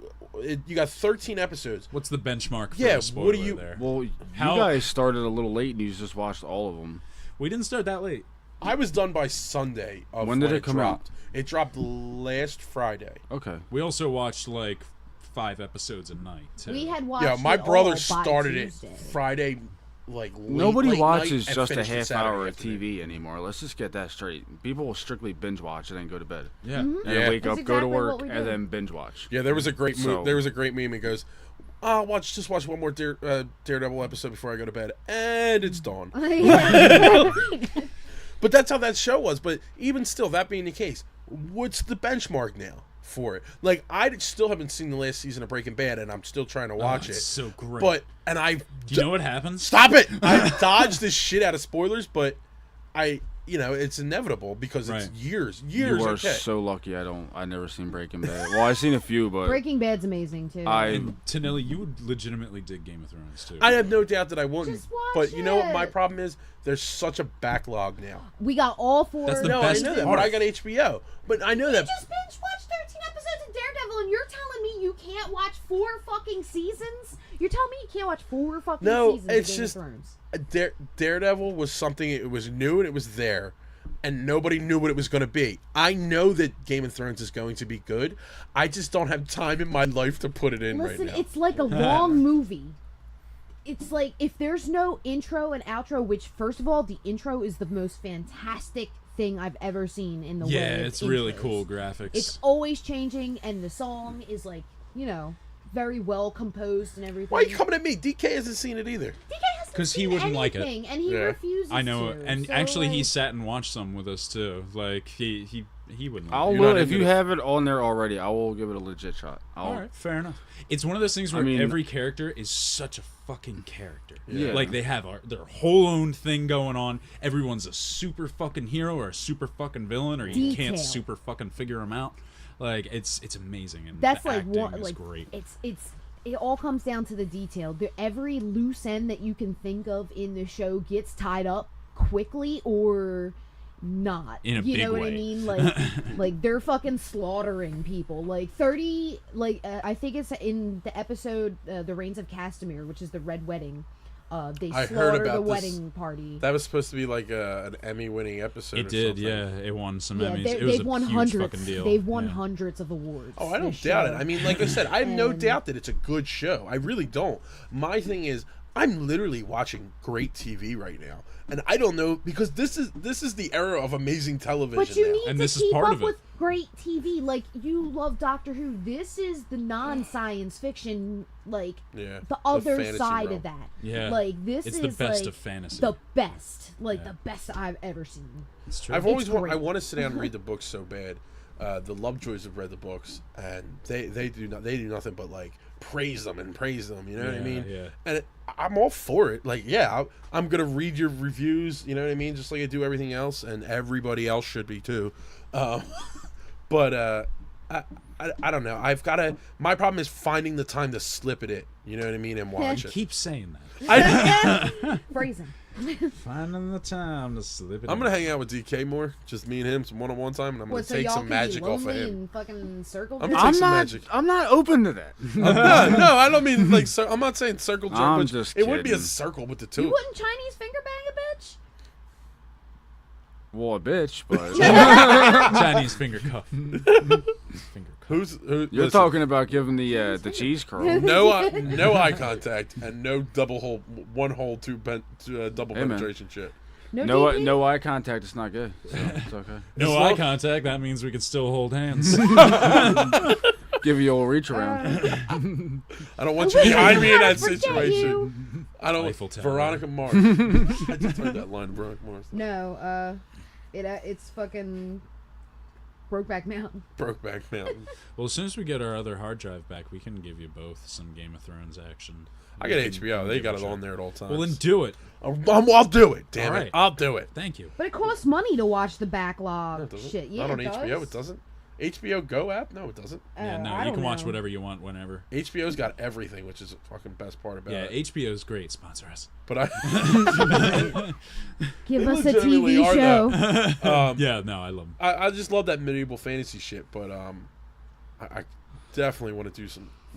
you got 13 episodes. What's the benchmark for Yeah, a spoiler what do you- there? Well, How- you guys started a little late and you just watched all of them. We didn't start that late. I was done by Sunday. Of When did it come out? dropped. It dropped last Friday. Okay. We also watched like 5 episodes a night. Too. We had watched. Yeah, my it brother all by started Tuesday. it Friday like Nobody late watches night and just a finished it half Saturday hour of afternoon. TV anymore. Let's just get that straight. People will strictly binge watch and then go to bed. Yeah. And Yeah. then wake That's up, go to exactly what work, we do. and then binge watch. Yeah, there was a great So- there was a great meme. It goes, "I'll just watch one more Daredevil episode before I go to bed," and it's dawn. But that's how that show was. But even still, that being the case, what's the benchmark now for it? Like, I still haven't seen the last season of Breaking Bad, and I'm still trying to watch it's it. so great. But do you know what happens? Stop it! I dodged this shit out of spoilers, but it's inevitable because it's Right. years. You are Okay. so lucky. I never seen Breaking Bad. Well, I've seen a few, but Breaking Bad's amazing too. And Tanelli, you would legitimately dig Game of Thrones too. I have no doubt that I wouldn't. Just watch But you know what my it. problem is? There's such a backlog now. We got all 4. That's the No, best I know that, part. but I got HBO. But I know that. Just binge watch 13 episodes of Daredevil, and you're telling me you can't watch 4 fucking seasons? You're telling me you can't watch 4 fucking No, seasons it's of Game just- of Thrones? Daredevil was something. It was new and it was there, and nobody knew what it was going to be. I know that Game of Thrones is going to be good. I just don't have time in my life to put it in Listen, right now. it's like a long movie. It's like if there's no intro and outro, which first of all, the intro is the most fantastic thing I've ever seen in the way Yeah, of it's really intros. cool graphics. It's always changing, and the song is like, very well composed and everything. Why are you coming at me? DK hasn't seen it either. DK hasn't 'Cause he seen wouldn't like it. anything, and he Yeah. refuses I know, to, and so, actually, he like, sat and watched some with us too. Like he wouldn't. I'll Like You're it. not if into you it. have it on there already, I will give it a legit shot. All right, fair enough. It's one of those things where mean- every character is such a fucking character. Yeah. Like they have their whole own thing going on. Everyone's a super fucking hero or a super fucking villain, or you can't Detail. super fucking figure them out. Like it's amazing, and That's the like acting one is like great. it all comes down to the detail. Every loose end that you can think of in the show gets tied up quickly or not. In a you big know what I way. mean? Like they're fucking slaughtering people. Like 30 I think it's in the episode The Reigns of Castamere, which is the Red Wedding. They I heard slaughter about the this. wedding party. That was supposed to be like an Emmy-winning episode. It or did, something. yeah. It won some Yeah, Emmys. they, It was they've a won huge hundreds. fucking deal. They've won Yeah. hundreds of awards. Oh, I don't this doubt it. show. I mean, like I said, I have no And- doubt that it's a good show. I really don't. My thing is, I'm literally watching great TV right now, and I don't know because this is the era of amazing television. But you now. need And to this is keep part up of it. with great TV. Like, you love Doctor Who. This is the non-science fiction, like, Yeah, the the other fantasy side realm. of that. Yeah. Like, this It's is, the best like, of fantasy. the best. Like, Yeah. the best I've ever seen. It's true. I've always great. I want to sit down and read the books so bad. The Lovejoys have read the books, and they do nothing but like praise them. You know what I Yeah, mean? yeah. And I'm all for it. Like, yeah, I'm gonna read your reviews. You know what I mean? Just like I do everything else, and everybody else should be too. But I don't know. I've got to. My problem is finding the time to slip at it. You know what I mean? And watch it. Keep saying that. Phrasing. Finding the time to slip it. I'm gonna hang out with DK more, just me and him, some one-on-one time, and I'm gonna What, so take y'all some can magic be off of lonely him. and fucking circle I'm jerk? Take some magic. I'm not open to that. No, I don't mean like. I'm not saying circle jerk, I'm but just it would be a kidding. circle with the You two. wouldn't Chinese finger bang a bitch? Well, a bitch, but Chinese finger cuff. Finger cuff. Who? you're listen, talking about giving the cheese curl. no eye contact and no double hole, one hole, double Hey, man. penetration shit. No, No, DP? no eye contact. It's not good. So it's okay. No As eye long- contact. That means we can still hold hands. Give you a reach around. I don't want you behind me in that Forget situation. you. I don't. Eiffel Tower. Veronica Mars. I just heard that line, Veronica Mars. No, it's fucking Brokeback Mountain. Brokeback Mountain. Well, as soon as we get our other hard drive back, we can give you both some Game of Thrones action. I got We can HBO. They give got a it shot. on there at all times. Well, then do it. I'll do it. Damn All it. right. I'll do it. Thank you. But it costs money to watch the No, backlog it doesn't. shit. Yeah, Not on it HBO. does. It doesn't. HBO Go app? No, it doesn't. Yeah, no, I you can don't watch know. whatever you want whenever. HBO's got everything, which is the fucking best part about Yeah, it. HBO's great. Sponsor us. But I, Give They us a legitimately TV are, show. Yeah, no, I love them. I just love that medieval fantasy shit. But I definitely want to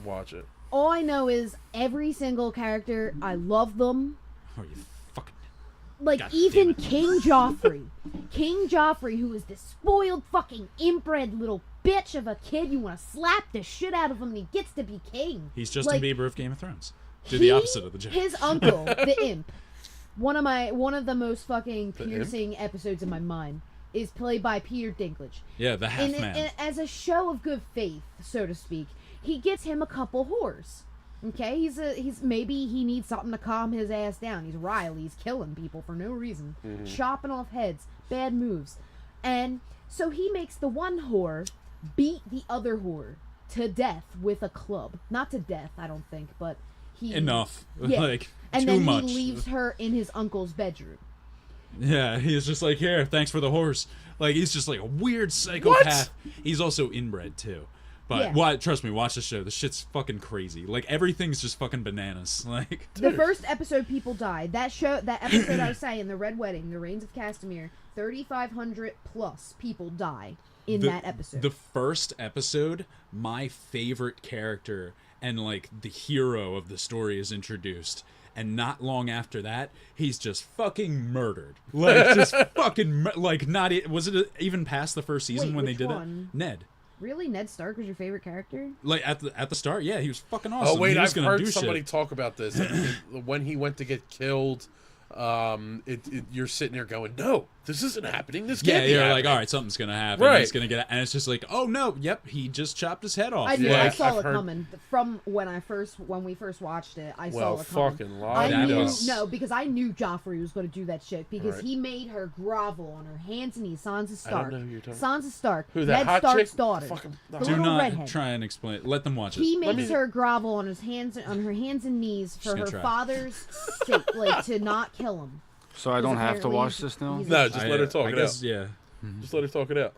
watch it. All I know is every single character, I love them. Oh, you fucking. Like, God even damn it. King Joffrey. King Joffrey, who is this spoiled fucking inbred little bitch of a kid. You want to slap the shit out of him and he gets to be king. He's Justin Like, Bieber of Game of Thrones. Do the opposite of the joke. His uncle, the imp, one of the most fucking The Imp? piercing episodes in my mind is played by Peter Dinklage. Yeah, the half man. And as a show of good faith, so to speak, he gets him a couple whores. Okay, he's maybe he needs something to calm his ass down. He's Riley. He's killing people for no reason, chopping off heads, bad moves, and so he makes the one whore beat the other whore to death with a club. Not to death, I don't think, but he Enough. Yeah. Like and too then much. he leaves her in his uncle's bedroom. Yeah, he's just like, here, thanks for the horse. Like, he's just like a weird psychopath. He's also inbred too. But Yeah. trust me, watch the show. The shit's fucking crazy. Like, everything's just fucking bananas. Like, The first episode, people died. That episode I was saying, the Red Wedding, the Reigns of Castamere, 3,500 plus people die in that episode. The first episode, my favorite character and like the hero of the story is introduced. And not long after that, he's just fucking murdered. Like, just fucking, like, was it even past the first season Wait, when they which did one? it? Ned. Really, Ned Stark was your favorite character? Like, at the start, yeah, he was fucking awesome. Oh wait, He was I've gonna heard do somebody shit. talk about this. When he went to get killed, you're sitting there going, "No, this isn't happening. This Yeah, can't be you're happening." like, all right, something's gonna happen. Right. He's gonna get, and it's just like, oh no, yep, he just chopped his head off. I knew. Yeah, I saw I've it heard- coming from when we first watched it. I Well, saw it coming. fucking I lie. knew was- because I knew Joffrey was going to do that shit because Right. he made her grovel on her hands and knees. Sansa Stark. know who you're talking Sansa Stark. Who, that Ned hot Stark's chick? daughter. Fucking- The Do little not redhead. try and explain it. Let them watch He it. makes her grovel on her hands and knees for gonna her try. father's sake, like to not kill him. So I don't have to apparently watch this now? he's- No, just let her talk I it guess, out. yeah. Just let her talk it out.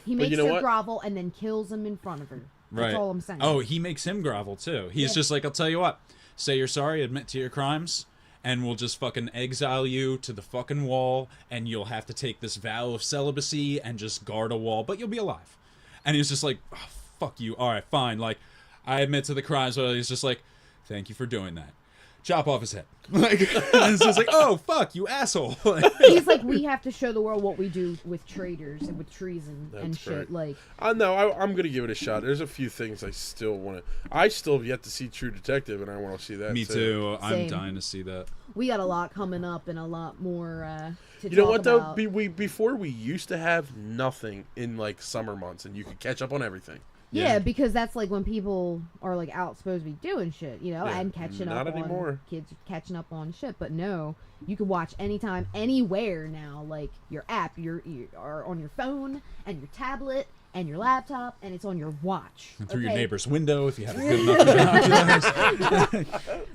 He But makes you know her what? grovel and then kills him in front of her. That's Right. all I'm saying. Oh, he makes him grovel too. He's Yeah. just like, I'll tell you what, say you're sorry, admit to your crimes, and we'll just fucking exile you to the fucking wall, and you'll have to take this vow of celibacy and just guard a wall, but you'll be alive. And he's just like, oh, fuck you. All right, fine. Like, I admit to the crimes, but he's just like, thank you for doing that. Chop off his head. Like, and it's just like, oh, fuck, you asshole. Like, He's like, we have to show the world what we do with traitors and with treason and That's shit. great. Like, No, I'm gonna give it a shot. There's a few things I still want to. I still have yet to see True Detective, and I want to see that. me too. I'm Same. dying to see that. we got a lot coming up and a lot more to You know talk what though? about. Before we used to have nothing in like summer months, and you could catch up on everything. Yeah, because that's like when people are like out supposed to be doing shit, you know, Yeah, and catching not up anymore. on kids catching up on shit. But no, you can watch anytime, anywhere now. Like your app, you are on your phone and your tablet and your laptop, and it's on your watch. And through your okay? neighbor's window if you have a good enough binoculars.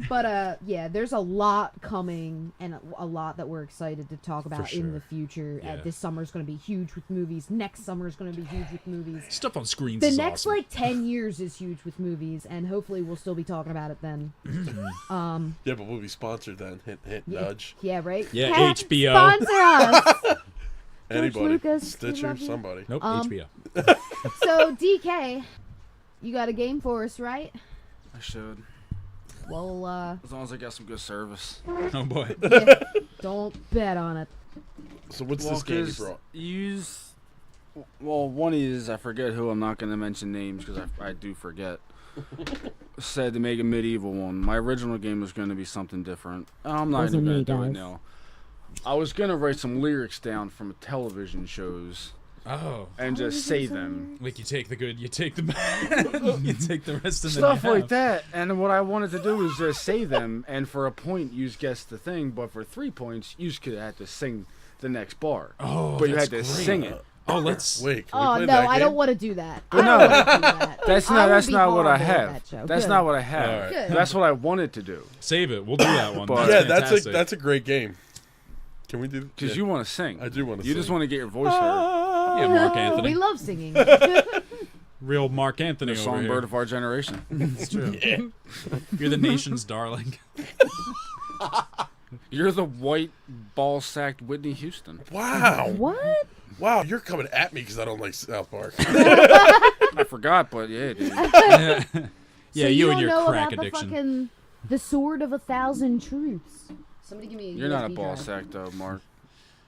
But yeah, there's a lot coming and a lot that we're excited to talk about in sure. the future. Yeah. This summer's going to be huge with movies. Next summer's going to be huge with movies. Stuff on screens The is next awesome. like 10 years is huge with movies, and hopefully we'll still be talking about it then. Yeah, but we'll be sponsored then. Hint, hint, Yeah, nudge. yeah, right. Yeah, Ha- HBO. Sponsor us. Anybody, Lucas, we Stitcher, love you. somebody. Nope, Um, HBO. So DK, you got a game for us, right? I should. Well, As long as I got some good service. Oh boy. yeah, don't bet on it. So what's this game you brought? Well, one is, I forget who, I'm not going to mention names because I do forget. Said to make a medieval one. My original game was going to be something different. I'm not even going to do it now. I was going to write some lyrics down from television shows Oh. and just say them. Like you take the good, you take the bad, you take the rest and Stuff then you like have. that. And what I wanted to do was just say them, and for a point, you guess the thing, but for 3 points, you could have to sing the next bar. Oh, but you had that's to great. sing it. Oh, let's. Wait, can we Oh play no, that I game? don't want to do that. I But don't no, want to do that. That's I not. would That's be not what I horrible at have. that show. That's Good. not what I have. All right. Good. That's what I wanted to do. Save it. We'll do that one. But- Yeah, fantastic. that's a great game. Can we do? Because yeah. you want to sing. I do want to. You just want to get your voice heard. Yeah, Mark We Anthony. love singing. Real Mark Anthony The over songbird here. of our generation. It's true. You're the nation's darling. You're the white ball-sacked Whitney Houston. Wow. What? Wow, you're coming at me because I don't like South Park. I forgot, but yeah, dude. Yeah, So you don't and your know crack about addiction. The sword of 1,000 truths. Somebody give me a You're not a USB ball drive. sack, though, Mark.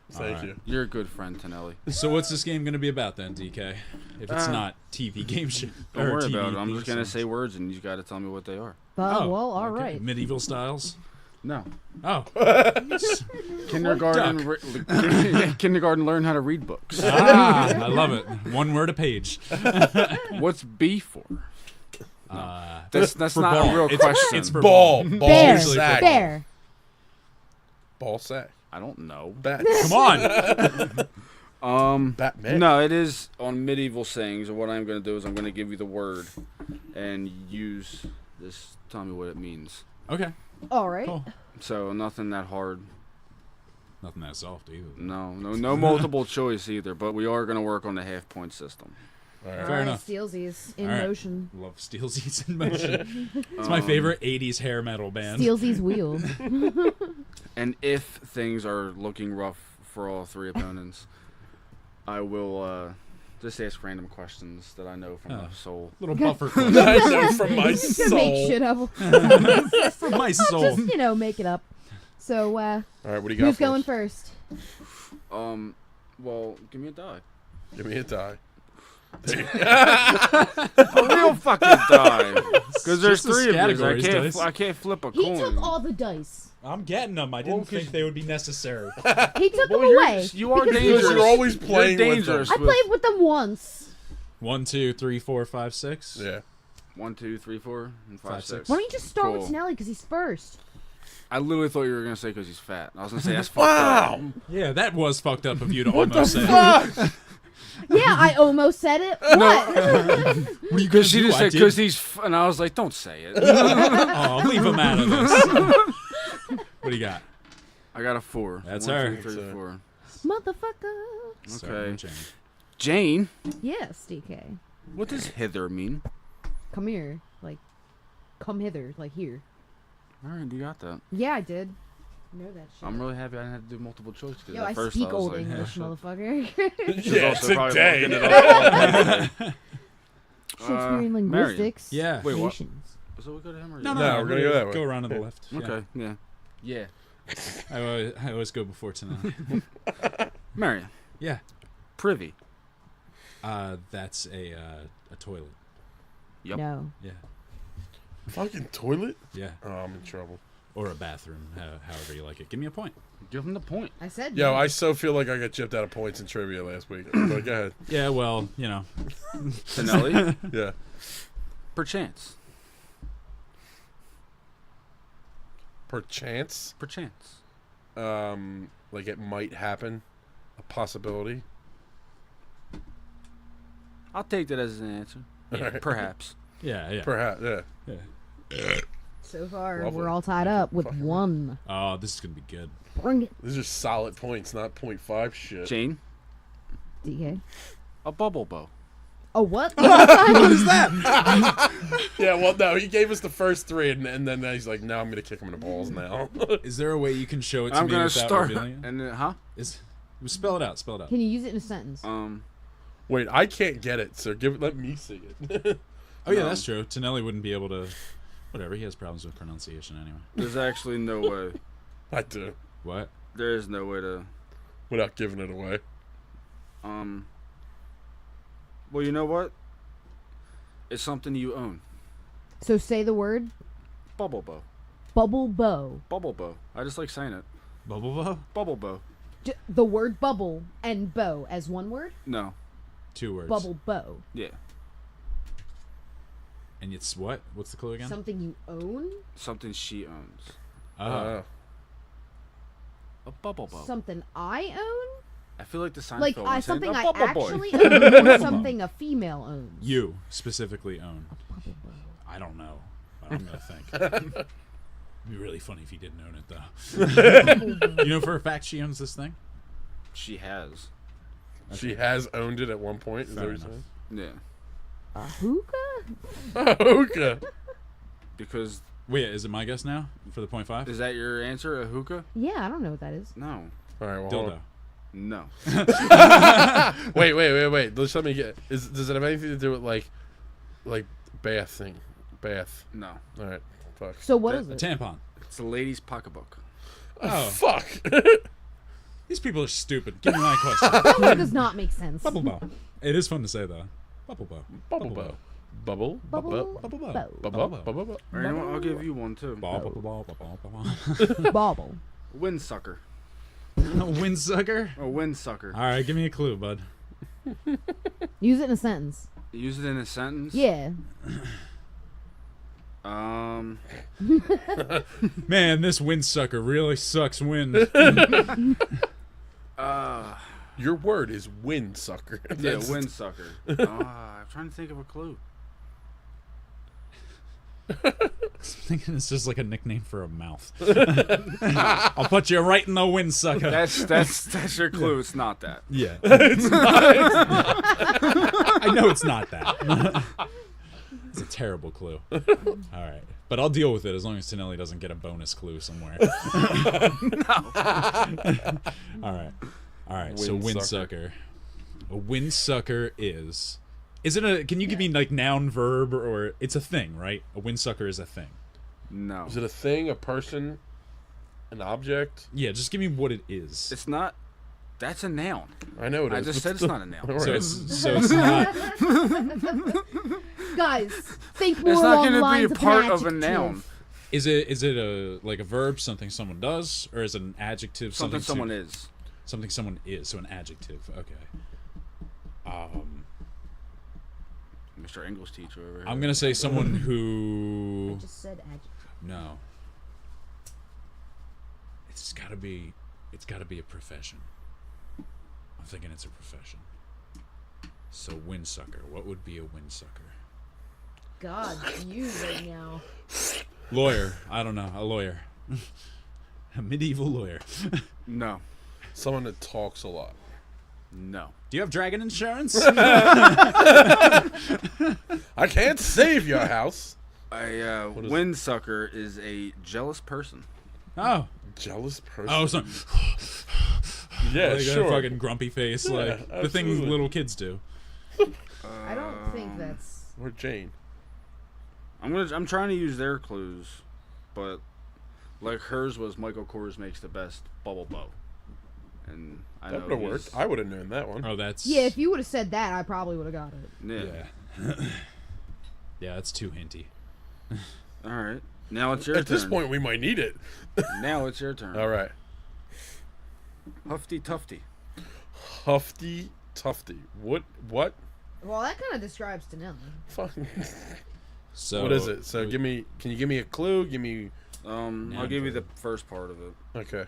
Thank Alright. you. You're a good friend, Tonelli. So what's this game going to be about then, DK? If it's not TV game shit. Don't or worry TV about it. I'm just theme gonna songs. say words, and you got to tell me what they are. Oh, Oh, well, all okay. right. Medieval styles. No. Oh. Kindergarten. Kindergarten learn how to read books. I love it. One word a page. What's B for? That's for not ball. a real question. It's for Ball. Bear. Sack. Bear. Ball sack. I don't know. Bat. Come on. Batman. No, it is on medieval sayings. And what I'm going to do is I'm going to give you the word and use this. Tell me what it means. Okay. All right. Cool. So nothing that hard. Nothing that soft either. No multiple choice either. But we are going to work on the half-point system. All right. All Fair right, enough. Steelsies in All right. motion. Love Steelsies in motion. It's my favorite 80s hair metal band. Steelsies wheel. And if things are looking rough for all three opponents, I will just ask random questions that I know from my soul. Little buffer question. I know from my Make soul. shit up. From my soul. Just, make it up. So, All right, what do you got? who's for us? going first? Well, give me a die. Give me a die. A real fucking die. Because there's Just the three of you. categories, dice. I can't flip a He coin. took all the dice. I'm getting them. I didn't Well, 'cause- think they would be necessary. He took Well, them away. you are because dangerous. You're always playing You're with them. dangerous. I played with them once. 1, 2, 3, 4, 5, 6. Yeah. 1, 2, 3, 4, and 5, 6. Why don't you just start Cool. with Snelly because he's first? I literally thought you were gonna say because he's fat. I was gonna say that's fucked up. Wow. Yeah, that was fucked up of you to What the almost say. fuck? Yeah, I almost said it. What? What are you gonna Because she do? just I said did? because he's, and I was like, don't say it. Oh, leave him out of this. What do you got? I got a 4. That's 1, her. 2, 3, 4. Motherfucker. Sorry, Okay. Jane. Jane, Yes, DK. what does hither mean? Come here. Like, come hither. Like, here. All right, you got that. Yeah, I did. You know that shit. I'm really happy I didn't have to do multiple choice. 'Cause Yo, at I first speak I was old like, English, shit. motherfucker. She's Yeah, also probably today. looking it up. Shakespearean Marion. linguistics. Yeah. Wait, what? Nations. So we go to him or No, you? no, No, we're gonna go that way. Go around to the left. Yeah. Okay, yeah. I always go before tonight. Marion, Yeah. privy. That's a toilet. Yep. No. Yeah. Fucking toilet? Yeah. Oh, I'm in trouble. Or a bathroom, however you like it. Give me a point. Give him the point. I said Yo, no. I so feel like I got chipped out of points in trivia last week. But go ahead. Yeah, well, Finelli, Yeah. perchance. Perchance. Perchance. Like it might happen. A possibility. I'll take that as an answer. Alright. Perhaps. Yeah. Perhaps, yeah. So far, Lovely. we're all tied up with Fucking- one. Oh, this is gonna be good. Bring it, These are solid points, not 0.5 shit. Jane, DK. a bubble bow. Oh, what? What is that? Yeah, well, no, he gave us the first three, and then he's like, "No, I'm gonna kick him in the balls now." Is there a way you can show it to I'm me gonna without start. revealing it? And then, huh? Spell it out. Spell it out. Can you use it in a sentence? Wait, I can't get it, so let me see it. Oh yeah, No. that's true. Tonelli wouldn't be able to. Whatever. He has problems with pronunciation anyway. There's actually no way. I do, What? There is no way to. without giving it away. Well, you know what? It's something you own. So say the word Bubble bow. bubble bow. Bubble bow. I just like saying it. Bubble bow? Bubble bow. The word bubble and bow as one word? No. 2 words. Bubble bow. Yeah. And it's what? What's the clue again? Something you own? Something she owns. Oh. A bubble bow. Something I own? I feel like the Seinfeld Like one saying, something "A I bubble boy." actually own or something a female owns? You specifically own. Bubble bow. I don't know. I'm gonna think. It'd be really funny if you didn't own it though. You know for a fact she owns this thing? She has. She has owned it at one point. Is that Fair what you're enough. Yeah. A hookah? saying? Hookah. Because Wait, is it my guess now for the 0.5? is that your answer? A hookah? Yeah, I don't know what that is. No. All right, well, hold Dildo. on. No. Wait. Just let me get. Does it have anything to do with like bath thing? Bath. No. All right. Fuck. So what That- is A it? tampon. It's a lady's pocketbook. Oh, Fuck. these people are stupid. Give me my question. That does not make sense. Bubble bow. It is fun to say though. Bubble bow. Bubble bow. Bubble. Bubble. Bubble. Bubble. Or you know what? I'll give you one too. Bubble. Bauble. Windsucker. Windsucker. A windsucker. All right, give me a clue, bud. Use it in a sentence. Use it in a sentence. Yeah. Man, this windsucker really sucks wind. Your word is windsucker. Yeah, windsucker. I'm trying to think of a clue. I'm thinking it's just like a nickname for a mouth. I'll put you right in the windsucker. That's your clue. It's not that. Yeah. I know it's not that. It's a terrible clue. All right. But I'll deal with it as long as Tonelli doesn't get a bonus clue somewhere. All right. So windsucker. A windsucker is it a, can you give me like noun, verb, or it's a thing, right? A windsucker is a thing. No. Is it a thing, a person, an object? Yeah, just give me what it is. It's not. That's a noun. I know it is. I just said it's not a noun. So it's not. Guys, think more It's not along the going to lines be a part of of a an noun. Is it a like a verb, something someone does, or is it an adjective, Something someone is. Something someone is, so an adjective. Okay. Mr. English teacher over here. I'm gonna say someone who. I just said adjective. No. It's gotta be a profession. I'm thinking it's a profession. So windsucker. What would be a windsucker? God, you right now. Lawyer. I don't know. A lawyer. A medieval lawyer. No. Someone that talks a lot. No. Do you have dragon insurance? I can't save your house. A windsucker is a jealous person. Oh. Jealous person. Oh, so yeah, like sure. a fucking grumpy face, like the things absolutely. little kids do. I don't think that's. Or Jane. I'm trying to use their clues, but like hers was Michael Kors makes the best bubble bow, and I That know would have worked. I would have known that one. Oh, that's Yeah, if you would have said that, I probably would have got it. Yeah. Yeah, that's too hinty. All right. Now it's your At turn. this point, we might need it. Now it's your turn. All right. Huffy Tufty. Huffy Tufty. What? Well, that kind of describes Tonelli. Fucking. So What is it? So can you give me a clue? Give me. I'll give you the first part of it. Okay.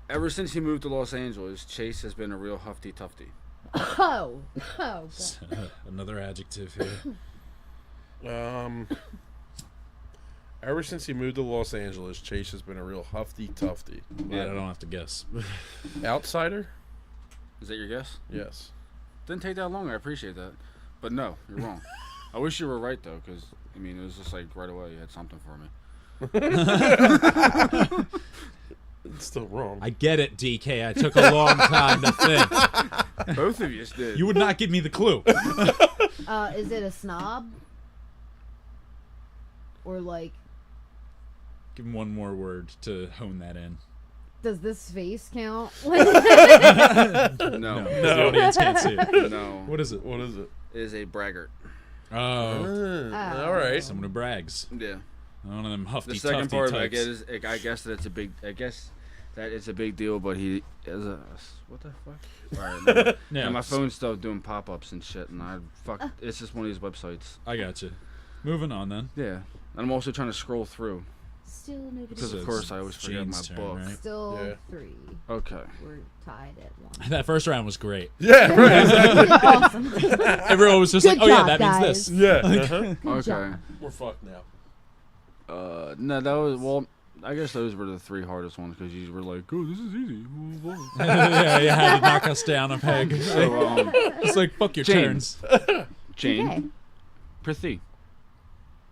Ever since he moved to Los Angeles, Chase has been a real Huffy Tufty. Oh. God. Another adjective here. Ever since he moved to Los Angeles, Chase has been a real Huffy Tufty. Yeah, I don't have to guess. Outsider? Is that your guess? Yes. Didn't take that long. I appreciate that. But no, you're wrong. I wish you were right, though, because, I mean, it was just like right away you had something for me. It's still wrong. I get it, DK. I took a long time to think. Both of you did. You would not give me the clue. Is it a snob? Or like, Give him one more word to hone that in. does this face count? No. The audience can't see it. No. What is it? What is it? It is a braggart. Oh, All right. someone who brags. Yeah. One of them huffy The second tufty part types. of it is, I guess that it's a big. I guess that it's a big deal, but he is a. What the fuck? All right. No. Yeah, And my phone's still doing pop-ups and shit, and it's just one of these websites. I got you. Moving on then. Yeah. And I'm also trying to scroll through Still negative. because of it's course I always forget my Jane's turn, book. right? Still Yeah. 3. Okay. We're tied at 1. That first round was great. Yeah, right. Exactly. Awesome. Everyone was just Good like, "Oh yeah, job, that guys. means this." Yeah. Uh-huh. Good Okay. job. We're fucked now. No, that was well. I guess those were the 3 hardest ones because you were like, "Oh, this is easy." Yeah, you had to knock us down a peg. So, It's like, fuck your Jane. turns. Jane, Okay. Prithi,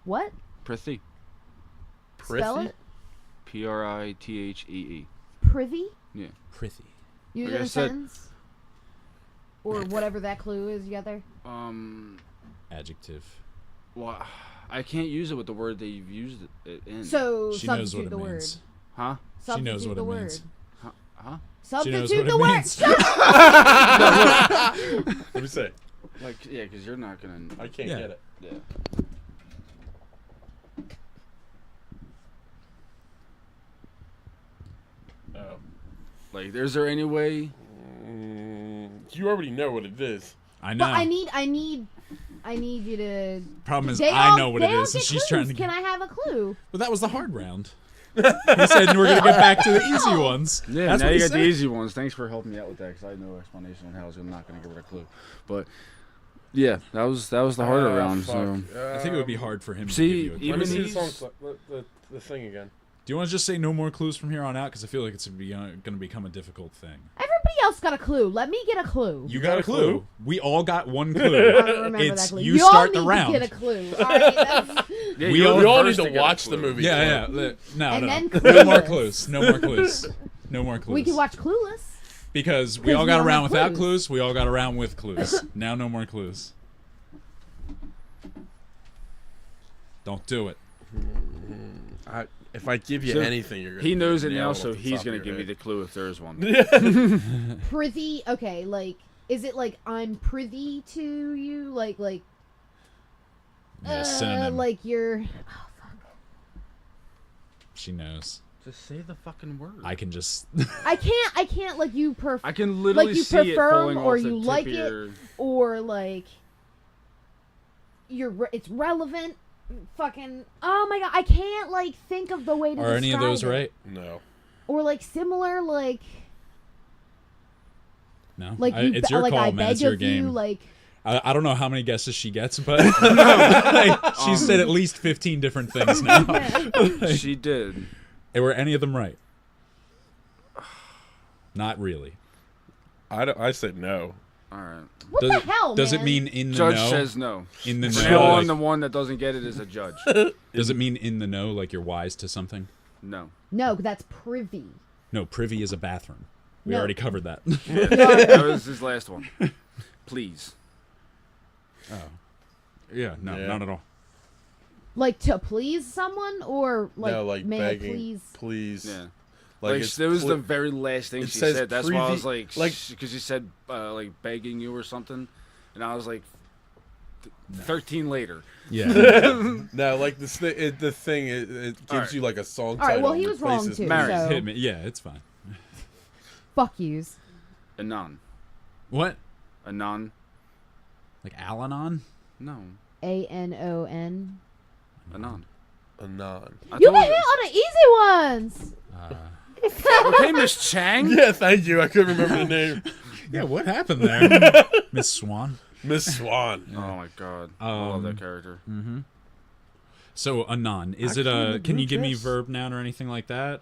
What? Prithi, Spell it? Prithee. Privy? Yeah. Prithee. Use Like it in I a said- sentence? Or whatever that clue is together? Adjective. Well, I can't use it with the word that you've used it in. So, She knows substitute what the it word. means. Huh? She knows Substitute what the it word. means. Huh? Substitute what the it word. means. Let me say. Like, yeah, because you're not gonna. I can't Yeah. get it. Yeah. Oh. Like, is there any way? You already know what it is. I know. But I need you to. Problem is, They I all- know what they it all is, and get she's clues. trying to. Can I have a clue? But that was the hard round. He said we're gonna get back to the easy ones. Yeah, That's now what you he got the said. easy ones. Thanks for helping me out with that, because I had no explanation on how I was not going to give it a clue. But yeah, that was the harder round. So I think it would be hard for him see, to give you a clue. even Let me see the he's- song, the thing again. Do you want to just say no more clues from here on out? Because I feel like it's going to become a difficult thing. Everybody else got a clue. Let me get a clue. You got a clue. We all got one I clue. don't remember It's that clue. you all start need the round. to get a clue. All right, that's, Yeah, We you're all- the all need first to get a watch the clue. movie. Yeah. No, And no. then No more Clueless. clues. No more clues. No more clues. we can watch Clueless. Because we 'Cause all we got don't around have without clues. clues. We all got around with clues. Now no more clues. Don't do it. If I give you So, anything, you're gonna He knows it nail now, off so the he's top going of to your give me head. the clue if there is one. Privy. Okay, like, is it like I'm privy to you? Like, Yeah, synonym. like you're. She knows. Just say the fucking word. I can just. I can't like you I can literally you see it prefer falling him or off the you tip like of it. your... or like it's relevant. Fucking. Oh my god, I can't like think of the way to. Are any of those describe it. right? No. Or like similar, like No. I It's your call, I man. beg It's your of game. you, like. I don't know how many guesses she gets, but like, she said at least 15 different things now. She did. And were any of them right? Not really. I said no. All right. What does, the hell, Does man? it mean in the Judge know? says no. In the From know. now on, Like, the one that doesn't get it is a judge. does it mean in the know, like you're wise to something? No. No, that's privy. No, privy is a bathroom. We No. already covered that. That was his last one. Please. Oh. Yeah, no, Yeah. not at all. Like to please someone, or like, no, like may begging. I please? Please. Yeah. Like, Like, it's it was pl- the very last thing it she says said. That's why I was like like, because she said like begging you or something, and I was like, 13 later. Yeah. No, like this thing. The thing it gives Alright. you like a song Alright, title. well, and he was wrong, replaces too, it. Mary, so- Hit me. Yeah, it's fine. Fuck yous. Anon. What? Anon. Like Al-Anon? No. ANON. Anon. Anon. I You told get hit on the easy ones. Okay, Miss Chang. Yeah, thank you. I couldn't remember the name. Yeah, what happened there? Miss Swan. Miss Swan. Oh my god. I love that character. So, Anon. Is I it can't a... Can you give me guess. verb, noun, or anything like that?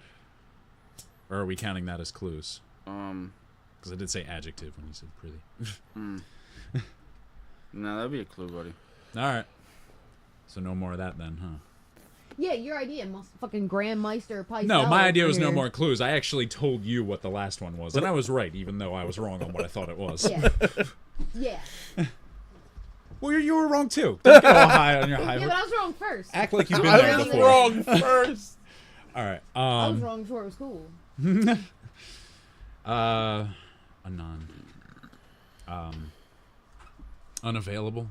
Or are we counting that as clues? Because I did say adjective when you said pretty. No, that'd be a clue, buddy. All right. So no more of that then, huh? Yeah, your idea, fucking Grandmeister Picel. No, my idea was no over more clues. I actually told you what the last one was, and I was right, even though I was wrong on what I thought it was. here. Yeah. Yeah. Well, you were wrong too. Don't get all high on your high. Yeah, but I was wrong first. Act like you've been I there was before. wrong first. All right. I was wrong before it was cool. Anon. Unavailable.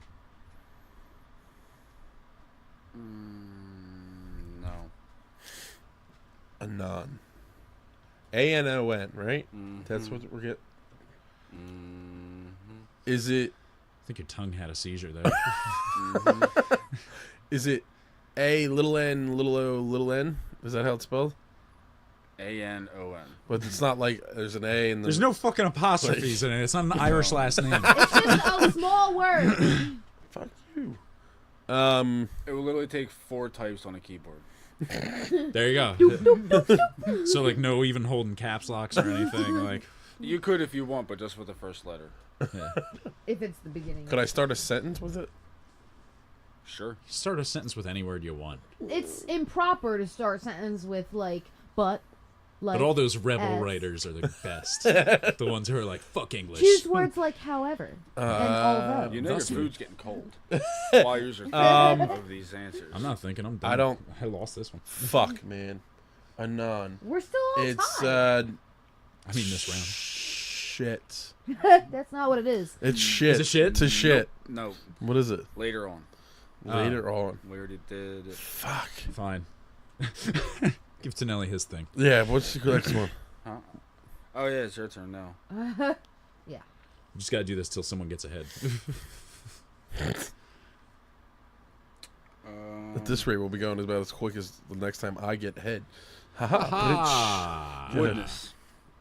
No. Anon. ANON, right? That's what we're getting. Is it? I think your tongue had a seizure there. Is it A little n little o little n? Is that how it's spelled? ANON. But it's not like there's an A and There's no fucking apostrophes in it. It's not an Irish last name. It's just a small word. Fuck you. It will literally take 4 types on a keyboard. There you go. So like no even holding caps locks or anything. Like You could if you want, but just with the first letter. If it's the beginning. Could I start a sentence with it? Sure. start a sentence with any word you want. It's improper to start a sentence with like, but. Like, But all those rebel as. writers are the best. The ones who are like, fuck English. Choose words like however and although. You know your Thus you. food's getting cold. While yours are thinking of these answers. I'm not thinking. I'm done. I don't- I lost this one. Fuck, man. Anon. We're still on It's time. I mean this round. Shit. That's not what it is. It's shit. Is it shit? It's a shit. No, What is it? later on. Later on. We already did. Fuck. Fine. Give Tonelli his thing. Yeah, what's the next one? Huh? Oh, yeah, it's your turn now. Yeah. You just gotta do this till someone gets ahead. At this rate, we'll be going about as quick as the next time I get ahead. Haha, bitch. Woodness.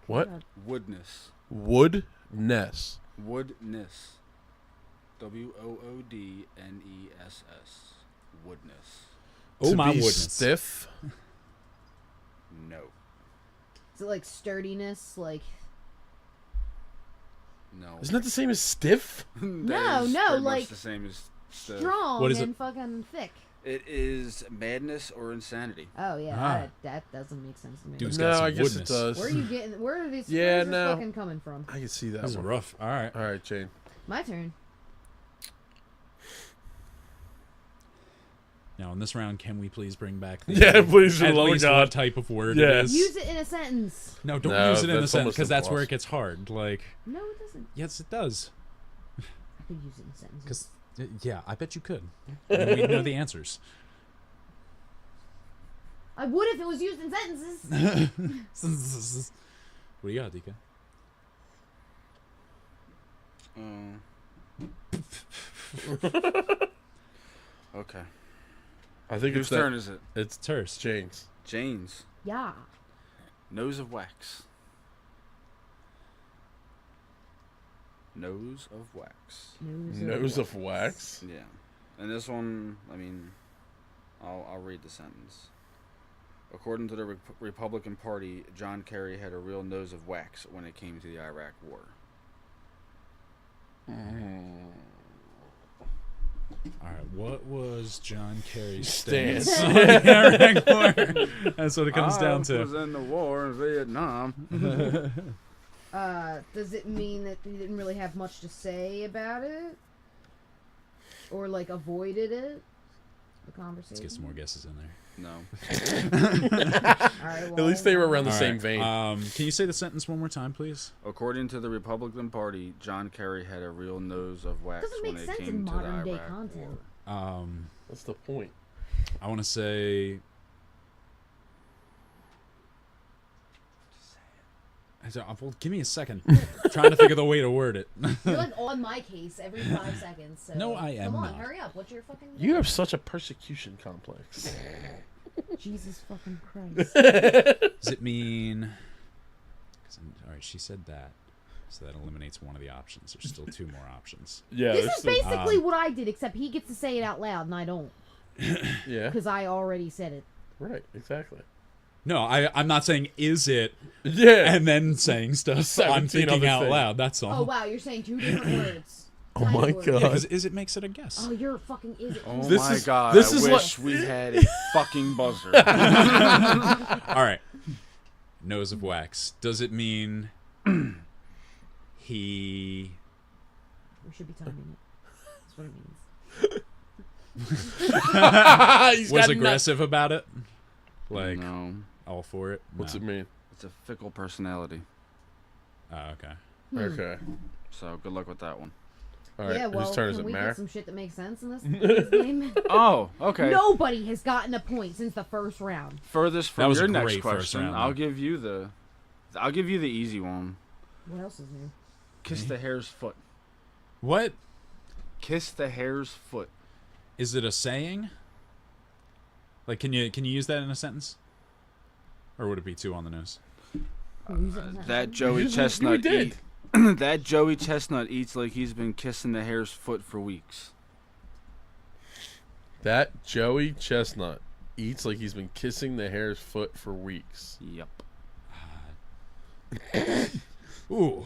What? Woodness. Woodness. Woodness. Woodness. Woodness. Oh, To my be woodness. stiff. No. Is it like sturdiness? Like No. Isn't that the same as stiff? That is no, pretty much like the same as stiff. strong What is and it? fucking thick. It is madness or insanity. Oh yeah, Ah. that doesn't make sense to me. Dude's No, got some I guess woodness. it does. Where are you getting? Where are these? Yeah, where is this no. fucking coming from? I can see that This is one. rough. All right. All right, Jane. My turn. Now, in this round, can we please bring back the Yeah, please, at Lord least God. what type of word Yeah. it is? Use it in a sentence. No, don't No, use it in a that's sentence almost because that's where it impossible. gets hard. Like, No, it doesn't. yes, it does. I could use it in sentences. Because, yeah, I bet you could. And we know the answers. I would if it was used in sentences. What do you got, DK? Okay. I think Whose it's turn is it? It's Terse. Jane's. Jane's. Yeah. Nose of wax. Nose of wax. Nose of wax. Yeah. And this one, I mean, I'll read the sentence. According to the Republican Party, John Kerry had a real nose of wax when it came to the Iraq War. All right, what was John Kerry's Stance. stance on the Iraq War? That's what it comes down I was to. in the war in Vietnam. Does it mean that he didn't really have much to say about it? Or, like, avoided it? The conversation? Let's get some more guesses in there. No. Alright, well, At least they were around the All same right, vein. Can you say the sentence one more time, please? According to the Republican Party, John Kerry had a real nose of wax Doesn't when make it sense came in to the modern day Iraq content. War. That's the point. I want to say. Well, give me a second. I'm trying to think of the way to word it. You're like on my case every 5 seconds. So No, I am Come on, not. hurry up. What's your fucking... You have such a persecution complex. Jesus fucking Christ. Does it mean? All right, she said that, so that eliminates one of the options. There's still two more options. Yeah. This there's is still- basically what I did, except he gets to say it out loud and I don't. Yeah. Because I already said it. Right. Exactly. No, I'm not saying is it, Yeah. and then saying stuff. I'm 17 thinking other out things. loud. That's all. Oh, wow, you're saying 2 different words. Oh Tiny my words. God. Yeah, because is it makes it a guess. Oh, you're fucking is it? Oh This my is- God! this I is wish what- we had a fucking buzzer. All right. Nose of wax. Does it mean he We should be timing it. That's what it means. He's was got aggressive about it? Like No, all for it? What's No. it mean? it's a fickle personality. Oh, okay. Okay. So good luck with that one. All right. Yeah, well, Whose turn is can it, we Mara? get some shit that makes sense in this game? Oh, okay. Nobody has gotten a point since the first round. Furthest That from was your a next great first question, round, I'll though. give you the easy one. What else is new? Kiss the hare's foot. What Kiss the hare's foot. is it a saying? Like, can you use that in a sentence, or would it be too on the nose? That Joey You Chestnut did. eat. That Joey Chestnut eats like he's been kissing the hare's foot for weeks. That Joey Chestnut eats like he's been kissing the hare's foot for weeks. Yep. Ooh,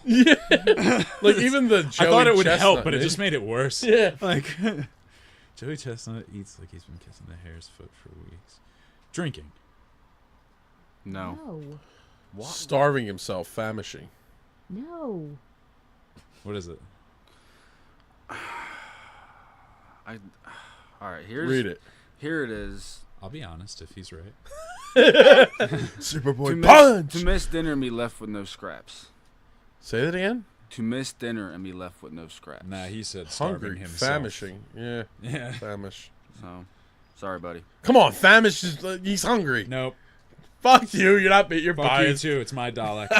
Like even the Joey I thought it would Chestnut, help, but it dude. just made it worse. Yeah. Like Joey Chestnut eats like he's been kissing the hare's foot for weeks. Drinking. No. No. Starving himself, famishing. No. What is it? All right. Here's Read it. Here it is. I'll be honest if he's right. Superboy To punch. miss dinner and be left with no scraps. Say that again. To miss dinner and be left with no scraps. Nah, he said starving Hungry, himself. famishing. Yeah, Yeah. famish. So, sorry, buddy. Come on, famish is he's hungry. Nope. Fuck you. You're not. You're Fuck biased. you too. It's my dialect.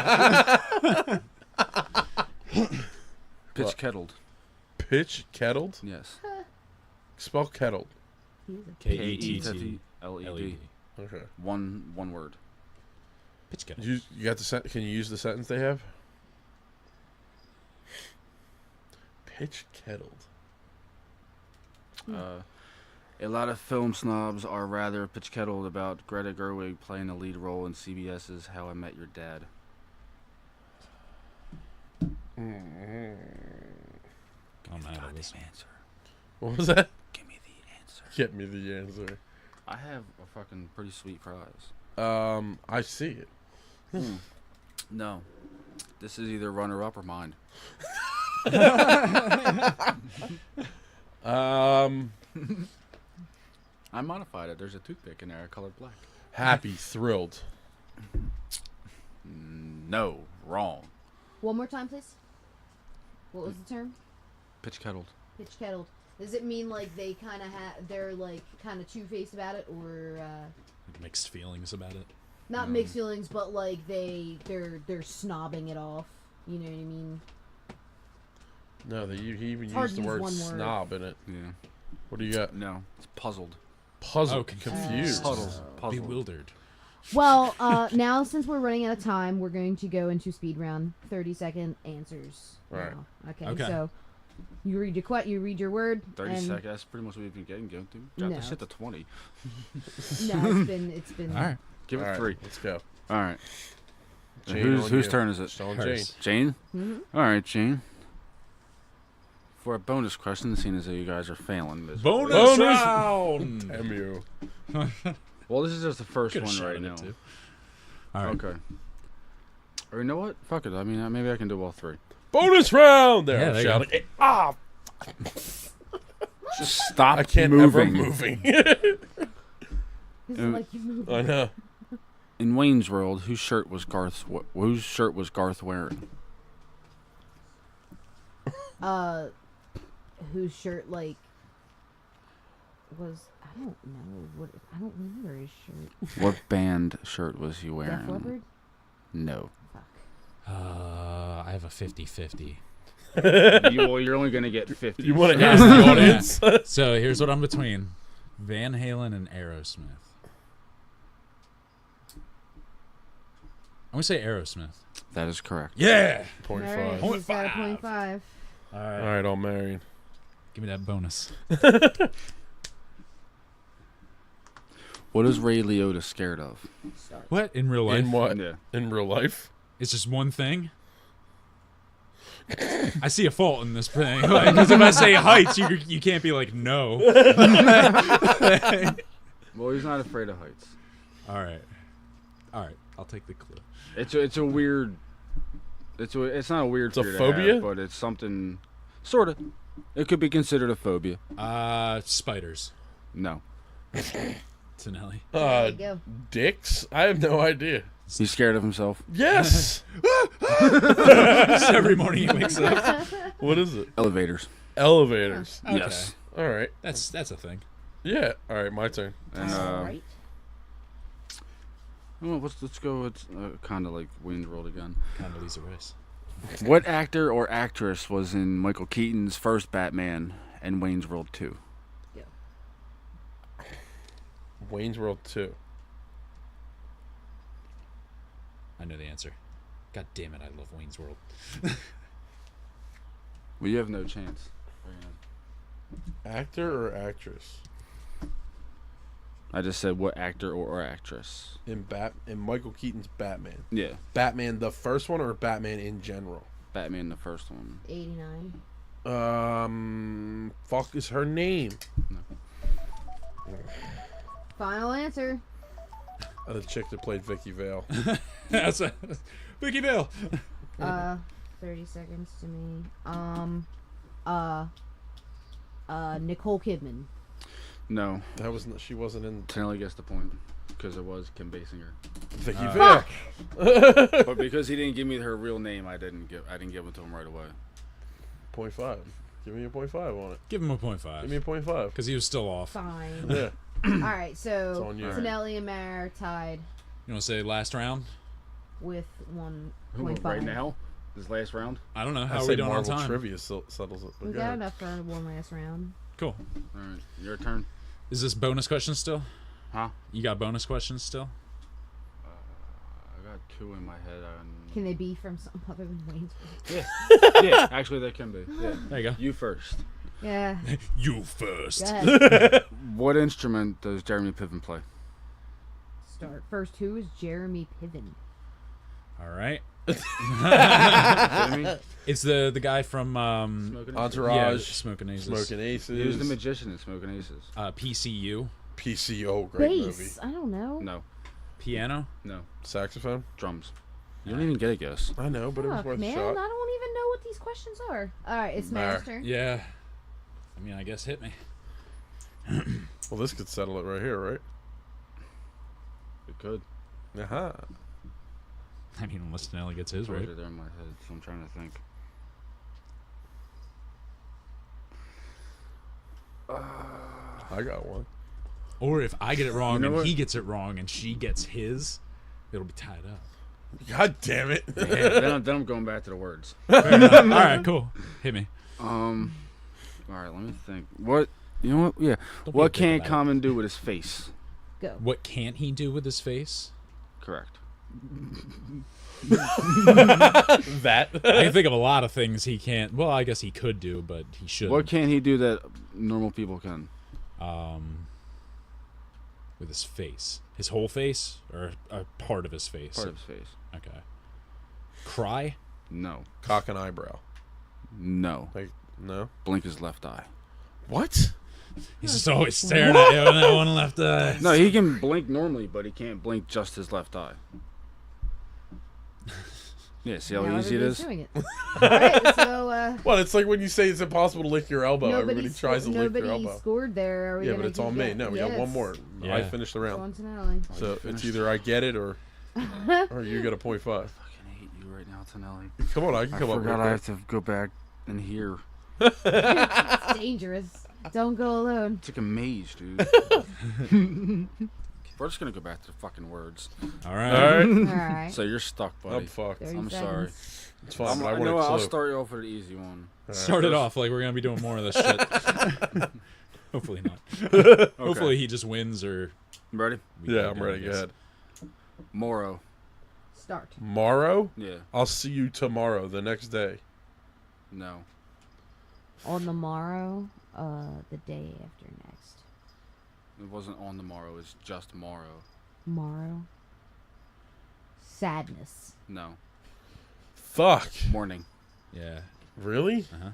Pitch kettled. Pitch kettled. Yes. Spell kettled. Kettled. LED. Okay. One word. Pitch kettle. You got the Can you use the sentence they have? Pitch kettled. A lot of film snobs are rather pitch kettled about Greta Gerwig playing a lead role in CBS's How I Met Your Dad. I'm out of this. Answer. What was that? Give me the answer. Get me the answer. I have a fucking pretty sweet prize. I see it. No. This is either runner up or mine. I modified it. There's a toothpick in there. I colored black. Happy, thrilled. No, wrong. One more time, please. What was the term? Pitch kettled. Pitch kettled. Does it mean like they kind of they're like kind of two-faced about it, or Mixed feelings about it. not mixed feelings, but like they're snobbing it off? You know what I mean? No, he even hard used to the use word one word. snob in it. Yeah. What do you got? No, it's puzzled. Puzzled. Oh, Confused. Puzzled. Bewildered. Well, now since we're running out of time, we're going to go into speed round. 30-second answers. Right. now. Okay. Okay. So you read your word. 30 and seconds. That's pretty much what we've been getting. Go through. Drop No. the shit to 20. No, it's been. All right. Give it All right, 3. let's go. All right. Jane, Whose on you. turn is it? Still on Hers. Jane. Jane? All right, Jane. For a bonus question, seeing as though you guys are failing this. Bonus round. Damn you. Well, this is just the first Could've one right shouted now. it, too. All right. Okay. Or you know what? Fuck it. I mean, maybe I can do all 3. Bonus round. There, Yeah, I'm there you shouting. Ah, Just stop I can't moving. ever moving. Is it like you moved? I know. In Wayne's World, whose shirt was Garth wearing? Whose shirt like was I don't know I don't remember his shirt. What band shirt was he Def wearing? Leppard? No. Fuck. I have a 50-50. You're only gonna get 50. You want to ask the audience? So here's what I'm between: Van Halen and Aerosmith. I'm gonna say Aerosmith. That is correct. Yeah. Point All right, five. he's got a point 5. All All right. right, all married. Give me that bonus. What is Ray Liotta scared of? What in real life? In what? Yeah. In real life? It's just one thing. I see a fault in this thing because if I say heights, you can't be like no. Well, he's not afraid of heights. All right. I'll take the clue. It's a weird. It's not a weird. It's a fear to phobia? have, but it's something. Sort of. It could be considered a phobia. Spiders. No. Tonelli. There you go. Dicks? I have no idea. He's scared of himself. Yes. Just every morning he wakes up. What is it? Elevators. Elevators. Okay. Yes. All right. That's a thing. Yeah. All right, my turn. And All right. well, let's go with kind of like Wayne's World again. Condoleezza Rice. What actor or actress was in Michael Keaton's first Batman and Wayne's World 2? Wayne's World 2. I know the answer. God damn it! I love Wayne's World. Well, you have no chance. Actor or actress? I just said what actor or actress. In Michael Keaton's Batman. Yeah, Batman the first one or Batman in general? Batman the first one. 89. Fuck is her name? Final answer. The chick that played Vicky Vale. That's a Vicky Vale. 30 seconds to me. Nicole Kidman. No, She wasn't in Tonelli gets the point because it was Kim Basinger. Vicky Vale. But because he didn't give me her real name, I didn't give it to him right away. 0.5. Give me a 0.5 on it. Give him a 0.5. Give me a 0.5. Because he was still off. Fine. Yeah. Alright, It's so on you. Tonelli and Mare tied You want to say last round? with Who, 1.5. right now? This last round? I don't know. I How are say we doing on Marvel time? trivia settles it. We But got enough for one last round. Cool. Alright, your turn. Is this bonus questions still? Huh? You got bonus questions still? I got 2 in my head. Can they be from something other than Wayne's? Yeah, actually they can be. Yeah. There you go. You first. Yeah. You first. Go ahead. What instrument does Jeremy Piven play? Start. First, who is Jeremy Piven? All right. Jeremy? It's the guy from Smoking Aces? Entourage. Yeah, Smoking Aces. Smoking Aces. He was the magician in Smoking Aces. PCU. PCO, great movie. Bass. I don't know. No. Piano. No. Saxophone. Drums. You don't even get a guess. I know, but it was Fuck, worth a man, I shot. don't even know what these questions are. All right, it's Mare. Mare's turn. Yeah. I mean, I guess hit me. Well, this could settle it right here, right? It could. Uh-huh. I mean, unless Tonelli gets his Right right. there in my head, so I'm trying to think. I got one. Or if I get it wrong You know and what? he gets it wrong and she gets his, it'll be tied up. God damn it. then I'm going back to the words. Fair enough. All right, cool. Hit me. All right, let me think. What? You know what? Yeah. Don't be a What dick can't about it. Common do with his face? Go. What can't he do with his face? Correct. That. I can think of a lot of things he can't. Well, I guess he could do, but he shouldn't. What can't he do that normal people can? With his face, his whole face, or a part of his face. Part of his face. Okay. Cry. No. Cock and eyebrow. No. Like, no. Blink his left eye. What? He's just always staring at you with that one left eye. No, he can blink normally, but he can't blink just his left eye. Yeah, see how Now easy it everybody's is? doing it. All right, so Well, it's like when you say it's impossible to lick your elbow. Everybody tries to lick their nobody elbow. scored there. Are we Yeah, gonna but it's on me. get- No, we got one Yes. more. Yeah. I finished the Go round. on to Tonelli. So it's either I get it or you get a 0.5. I fucking hate you right now, Tonelli. Come on, I can I come up forgot with I it. have to go back and hear. It's dangerous. Don't go alone. It's like a maze, dude. We're just gonna go back to the fucking words. All All right. right. All right. So you're stuck, buddy. I'm fucked. 30 I'm seconds. sorry. It's fine, but I you want know a what? I'll clue. start you off with an easy one. Start it off like we're gonna be doing more of this shit. Hopefully not. Okay. Hopefully he just wins or. Ready? we Yeah, go I'm again, ready. I Go guess. ahead. Moro. Start. Morrow? Yeah. I'll see you tomorrow, the next day. No. On the morrow, the day after next. It wasn't on the morrow. It's just morrow. Morrow. Sadness. No. Fuck. Morning. Yeah. Really? Uh-huh.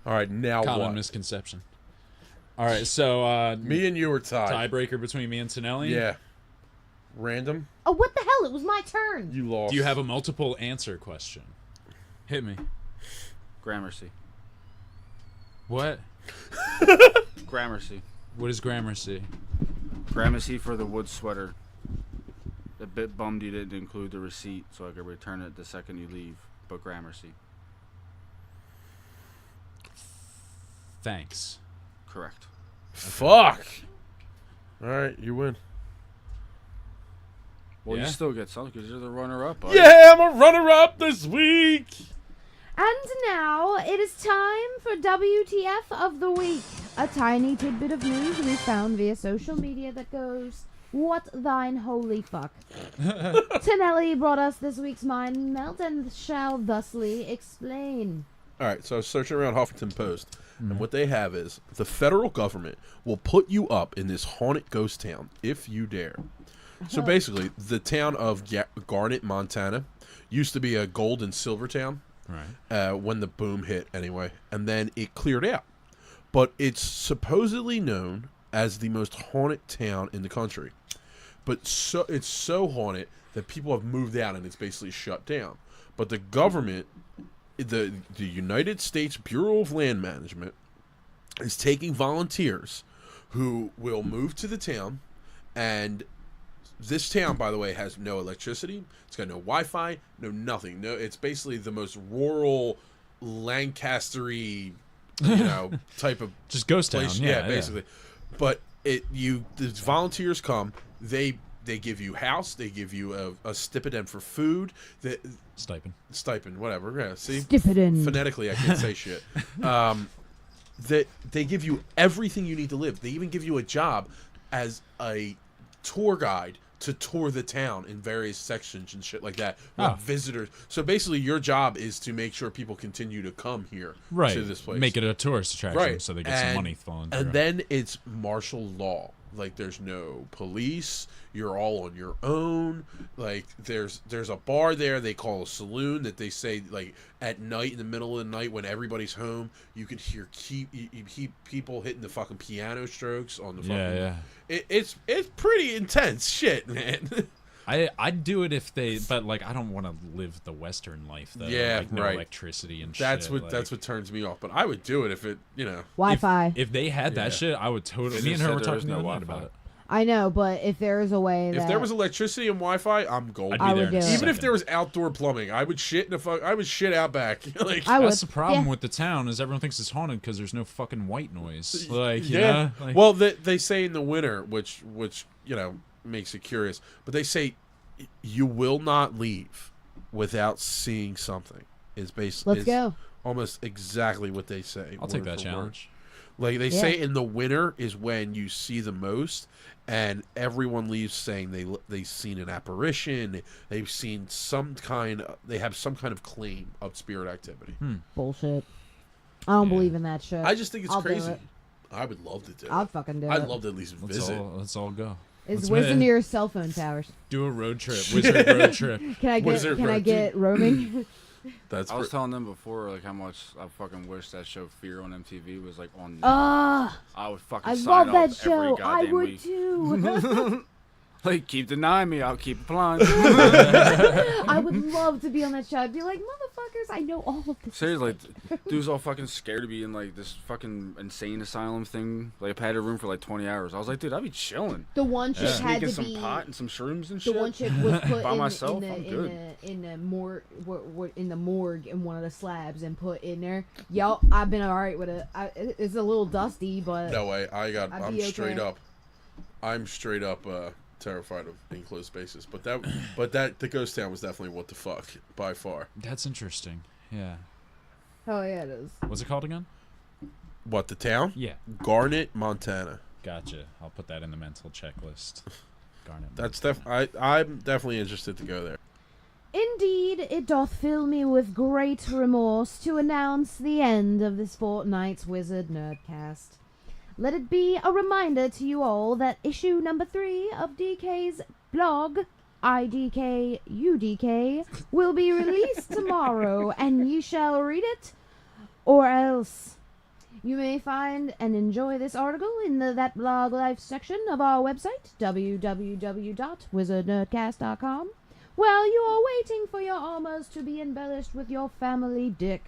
All right, now Common what? misconception. All right, so Me and you are tied. tiebreaker between me and Tonelli. Yeah. Random? Oh, what the hell? It was my turn. You lost. Do you have a multiple answer question? Hit me. Gramercy. What? Gramercy. What is Gramercy? Gramercy for the wood sweater. A bit bummed you didn't include the receipt, so I could return it the second you leave. But Gramercy. Thanks. Correct. Fuck. All right, you win. Well, Yeah? you still get some because you're the runner-up. Buddy. Yeah, I'm a runner-up this week. And now it is time for WTF of the week. A tiny tidbit of news we found via social media that goes, what thine holy fuck. Tonelli brought us this week's mind melt and shall thusly explain. All right, so I was searching around Huffington Post, and what they have is the federal government will put you up in this haunted ghost town if you dare. So basically, the town of Garnet, Montana, used to be a gold and silver town. Right. When the boom hit, anyway, and then it cleared out. But it's supposedly known as the most haunted town in the country. But it's so haunted that people have moved out and it's basically shut down. But the government, the United States Bureau of Land Management, is taking volunteers who will move to the town. And this town, by the way, has no electricity. It's got no Wi-Fi, no nothing. No, it's basically the most rural, Lancastery, type of Just ghost town. place. Yeah, basically. But the volunteers come. They give you house. They give you a stipend for food. Stipend, whatever. Yeah, see, Stipend. Phonetically, I can't say shit. That they give you everything you need to live. They even give you a job as a tour guide to tour the town in various sections and shit like that with visitors. So basically, your job is to make sure people continue to come here to this place. Make it a tourist attraction so they get some money flowing through. And then it's martial law. Like, there's no police. You're all on your own. Like, there's a bar there they call a saloon that they say, like, at night, in the middle of the night when everybody's home, you can hear people hitting the fucking piano strokes on the fucking... Yeah. It's pretty intense shit, man. I'd do it if they... But, like, I don't want to live the Western life, though. Yeah, like, no right. electricity and That's shit. That's what turns me off. But I would do it if it, Wi-Fi. If they had that shit, I would totally... Me and her were talking the other night about it. I know, but if there is a way that... If there was electricity and Wi-Fi, I'm golden. I'd be there in a do it. Even if there was outdoor plumbing, I would shit out back. Like, I would. That's the problem Yeah. with the town is everyone thinks it's haunted because there's no fucking white noise. Like, you yeah. know? Like, Well, they say in the winter, which makes it curious, but they say you will not leave without seeing something. Is basically Let's go. Almost exactly what they say. I'll take word that for word. challenge. Like they say in the winter is when you see the most, and everyone leaves saying they've seen an apparition, they've seen they have some kind of claim of spirit activity. Bullshit. I don't believe in that shit. I just think it's I'll do crazy. it. I would love to do it. I'll fucking do it. I'd love to at least visit. Let's all go. Is Wizard near cell phone towers? Do a road trip. Wizard road trip. Can I get roaming? I was telling them before, like, how much I fucking wish that show Fear on MTV was, like, on. I would fucking I sign love up that show. every I goddamn would week. too. Like, keep denying me, I'll keep applying. I would love to be on that show. I'd be like, motherfuckers, I know all of this. Seriously, dude's all fucking scared to be in, like, this fucking insane asylum thing. Like, a padded room for, like, 20 hours. I was like, dude, I'd be chilling. The one chick had Sneaking to some be. pot and some shrooms and The shit. one chick was put By in, myself, in, I'm the, good. in the morgue in one of the slabs and put in there. Yo, I've been alright with it. It's a little dusty, but No way. I'm be straight okay. up. I'm straight up terrified of enclosed spaces. But the ghost town was definitely what the fuck by far. That's interesting. Yeah. oh yeah, it is. What's it called again? What, the town? Yeah. Garnet, Montana. Gotcha. I'll put that in the mental checklist. Garnet. That's I'm definitely interested to go there. Indeed, it doth fill me with great remorse to announce the end of this fortnight's Wizard Nerdcast. Let it be a reminder to you all that issue number 3 of DK's blog, IDK UDK, will be released tomorrow, and ye shall read it, or else. You may find and enjoy this article in the That Blog Life section of our website, www.wizardnerdcast.com, while you are waiting for your armors to be embellished with your family dick.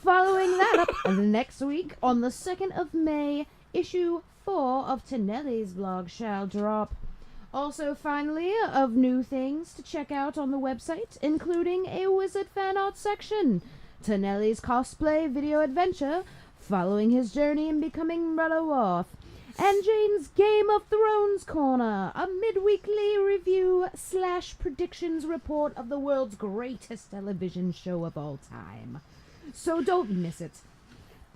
Following that up, next week, on the 2nd of May, issue 4 of Tonelli's blog shall drop. Also, finally, of new things to check out on the website, including a Wizard fan art section, Tonelli's cosplay video adventure, following his journey in becoming Brother Worth, and Jane's Game of Thrones Corner, a mid-weekly review / predictions report of the world's greatest television show of all time. So don't miss it.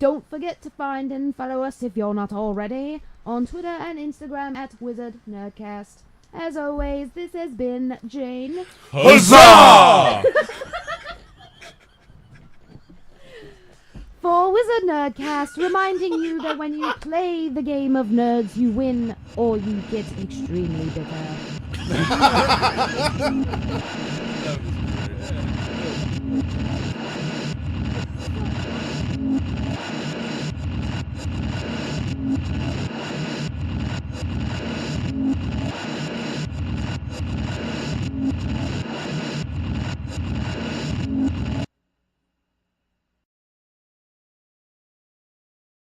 Don't forget to find and follow us if you're not already on Twitter and Instagram at Wizard Nerdcast. As always, this has been Jane. Huzzah! For Wizard Nerdcast, reminding you that when you play the game of nerds, you win or you get extremely bitter.